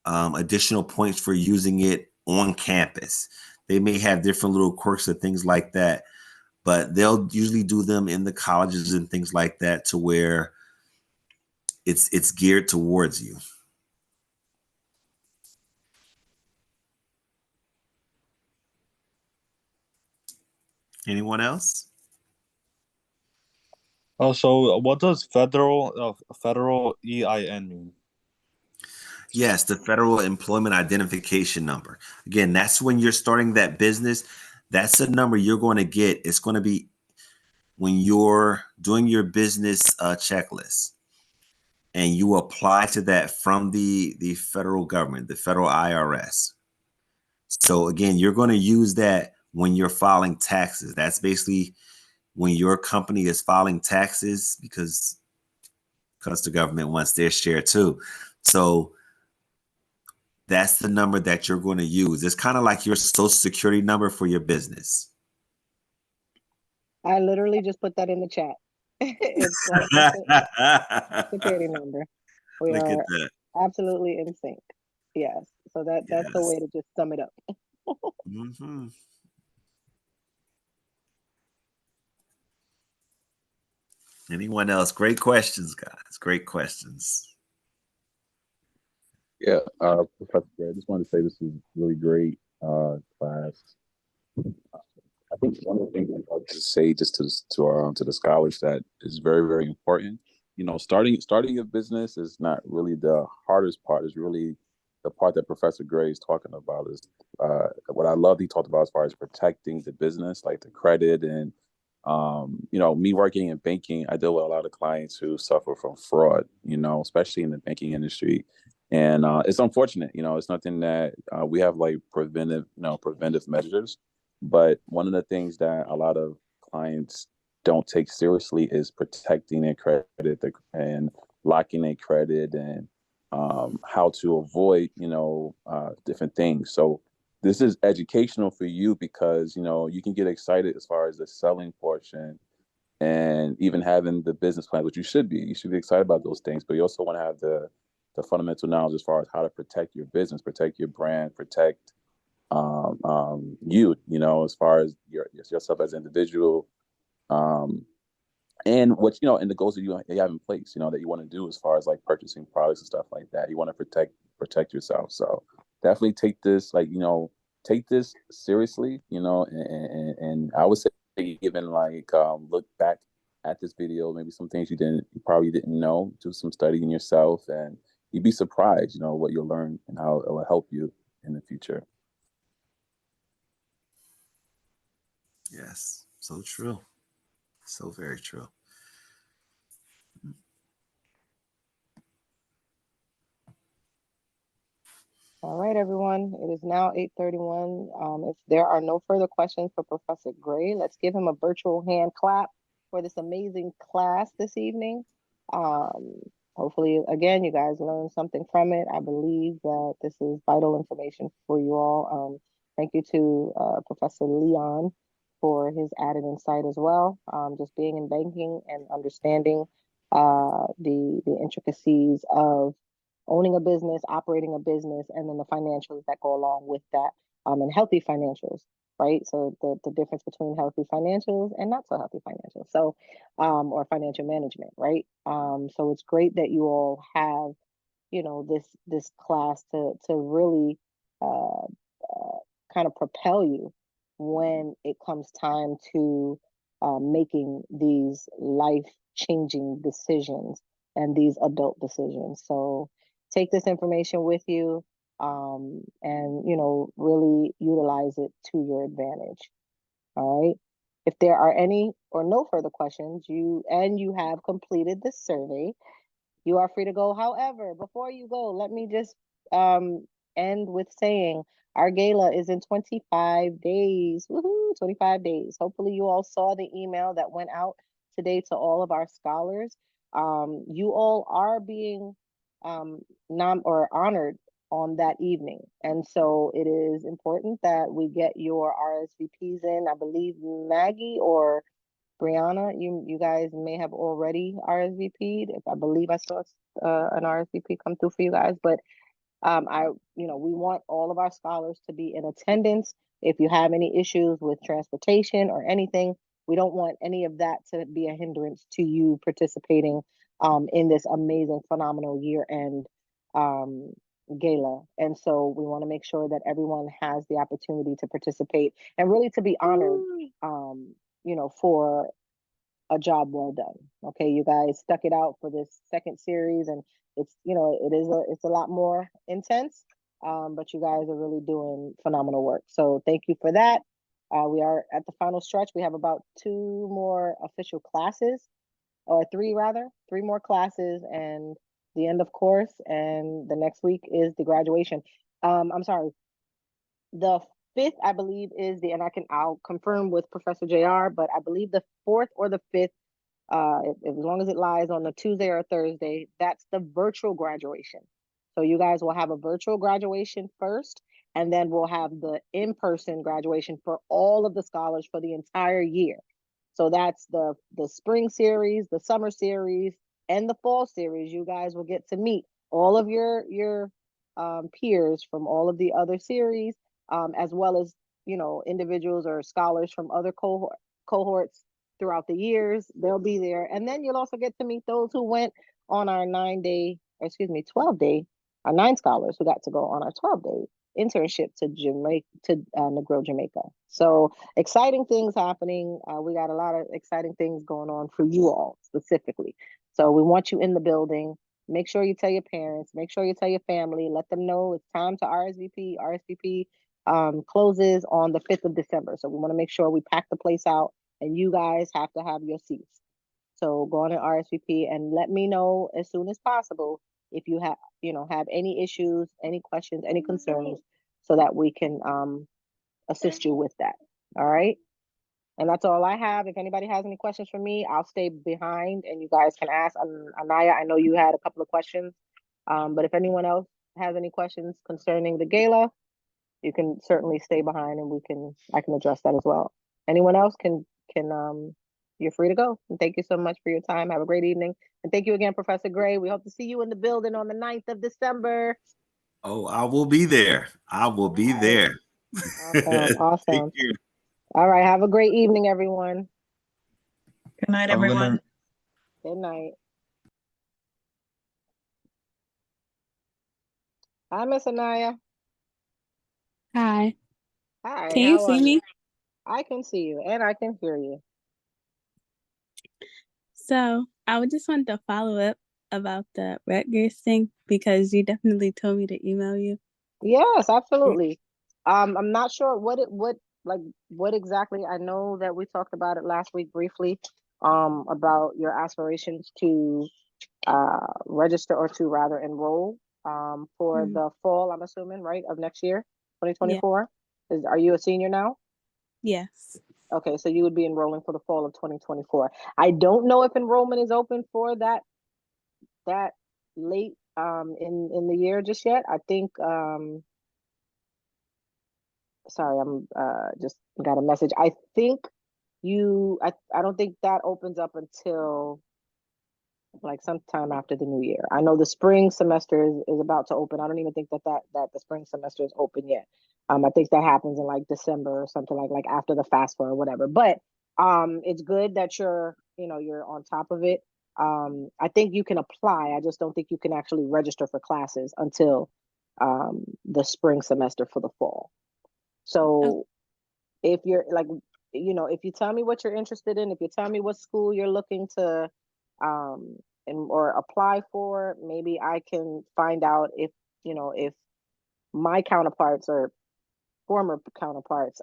additional points for using it on campus. They may have different little quirks and things like that, but they'll usually do them in the colleges and things like that to where it's geared towards you. Anyone else? So what does federal EIN mean? Yes, the Federal Employment Identification Number. Again, that's when you're starting that business. That's the number you're going to get. It's going to be when you're doing your business checklist and you apply to that from the federal government, the federal IRS. So again, you're going to use that when you're filing taxes. That's basically when your company is filing taxes because the government wants their share too. So that's the number that you're going to use. It's kind of like your social security number for your business. I literally just put that in the chat. It's like the security number. We Look at are that. absolutely in sync. Yes. So that's the way Yes. to just sum it up. Mm-hmm. Anyone else? Great questions, guys. Great questions. Yeah, Professor Gray, I just wanted to say this is really great class. I think one of the things I'd like to say just to the scholars that is very, very important. You know, starting a business is not really the hardest part. It's really the part that Professor Gray is talking about. Is what I love he talked about as far as protecting the business, like the credit and you know, me working in banking, I deal with a lot of clients who suffer from fraud. You know, especially in the banking industry, and it's unfortunate. You know, it's nothing that we have like preventive measures, but one of the things that a lot of clients don't take seriously is protecting their credit and locking their credit and how to avoid, different things. So this is educational for you because, you can get excited as far as the selling portion and even having the business plan, which you should be. You should be excited about those things, but you also want to have the fundamental knowledge as far as how to protect your business, protect your brand, protect you, as far as yourself as an individual, um, and what and the goals that you have in place, that you want to do as far as like purchasing products and stuff like that. You want to protect yourself. So definitely take this take this seriously, and I would say even like look back at this video, maybe some things you probably didn't know, do some studying yourself, and you'd be surprised, what you'll learn and how it will help you in the future. Yes, so true. So very true. All right, everyone. It is now 8:31. If there are no further questions for Professor Gray, let's give him a virtual hand clap for this amazing class this evening. Hopefully, again, you guys learned something from it. I believe that this is vital information for you all. Thank you to Professor Leon for his added insight as well. Just being in banking and understanding the intricacies of owning a business, operating a business, and then the financials that go along with that, and healthy financials, right? So the difference between healthy financials and not so healthy financials. So, or financial management, right? So it's great that you all have, this class to really kind of propel you when it comes time to making these life changing decisions and these adult decisions. So take this information with you, and really utilize it to your advantage. All right. If there are any or no further questions, you have completed the survey, you are free to go. However, before you go, let me just end with saying our gala is in 25 days. Woohoo, 25 days. Hopefully you all saw the email that went out today to all of our scholars. You all are being honored on that evening. And so it is important that we get your RSVPs in. I believe Maggie or Brianna, you guys may have already RSVP'd. If I believe I saw an RSVP come through for you guys, but we want all of our scholars to be in attendance. If you have any issues with transportation or anything, we don't want any of that to be a hindrance to you participating in this amazing, phenomenal year-end gala. And so we want to make sure that everyone has the opportunity to participate and really to be honored, for a job well done. Okay, you guys stuck it out for this second series, and it's a lot more intense, but you guys are really doing phenomenal work. So thank you for that. We are at the final stretch. We have about 2 more official classes, or 3 rather, 3 more classes, and the end of course, and the next week is the graduation. I'm sorry, the 5th, I believe, is I'll confirm with Professor JR, but I believe the 4th or the 5th, as long as it lies on a Tuesday or a Thursday, that's the virtual graduation. So you guys will have a virtual graduation first, and then we'll have the in-person graduation for all of the scholars for the entire year. So that's the spring series, the summer series, and the fall series. You guys will get to meet all of your peers from all of the other series, as well as individuals or scholars from other cohorts throughout the years. They'll be there, and then you'll also get to meet those who went on our 12-day, our 9 scholars who got to go on our 12-day internship to Negril, Jamaica. So exciting things happening. We got a lot of exciting things going on for you all specifically. So we want you in the building. Make sure you tell your parents. Make sure you tell your family. Let them know it's time to RSVP. RSVP closes on the 5th of December. So we want to make sure we pack the place out, and you guys have to have your seats. So go on and RSVP and let me know as soon as possible if you have any issues, any questions, any concerns, so that we can assist you with that. All right. And that's all I have. If anybody has any questions for me, I'll stay behind and you guys can ask. Anaya, I know you had a couple of questions But if anyone else has any questions concerning the gala, you can certainly stay behind and I can address that as well. Anyone else can you're free to go. And thank you so much for your time. Have a great evening. And thank you again, Professor Gray. We hope to see you in the building on the 9th of December. Oh, I will be there. I will be there. Awesome. Awesome. Thank you. All right. Have a great evening, everyone. Good night, everyone. Good night. Hi, Miss Anaya. Hi. Hi. Can you see me? I can see you and I can hear you. So I would just want to follow up about the Rutgers thing because you definitely told me to email you. Yes, absolutely. I'm not sure what exactly. I know that we talked about it last week briefly, about your aspirations to register or to rather enroll for the fall, I'm assuming, right, of next year, 2024. Yeah. Are you a senior now? Yes. Okay, so you would be enrolling for the fall of 2024. I don't know if enrollment is open for that late in the year just yet. I think sorry, I'm just got a message. I think I don't think that opens up until like sometime after the new year. I know the spring semester is about to open. I don't even think that the spring semester is open yet. I think that happens in like December or something like after the FAFSA or whatever. But it's good that you're on top of it. I think you can apply. I just don't think you can actually register for classes until the spring semester for the fall. So if you're like, if you tell me what you're interested in, if you tell me what school you're looking to or apply for, maybe I can find out if my counterparts or former counterparts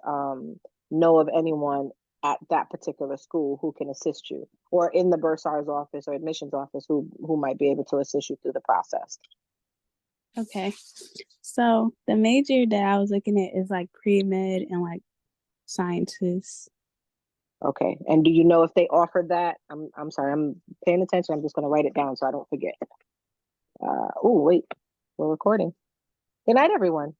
know of anyone at that particular school who can assist you, or in the bursar's office or admissions office who might be able to assist you through the process. Okay. So the major that I was looking at is like pre-med and like sciences. Okay. And do you know if they offered that? I'm sorry, I'm paying attention. I'm just going to write it down so I don't forget. Oh, wait, we're recording. Good night, everyone.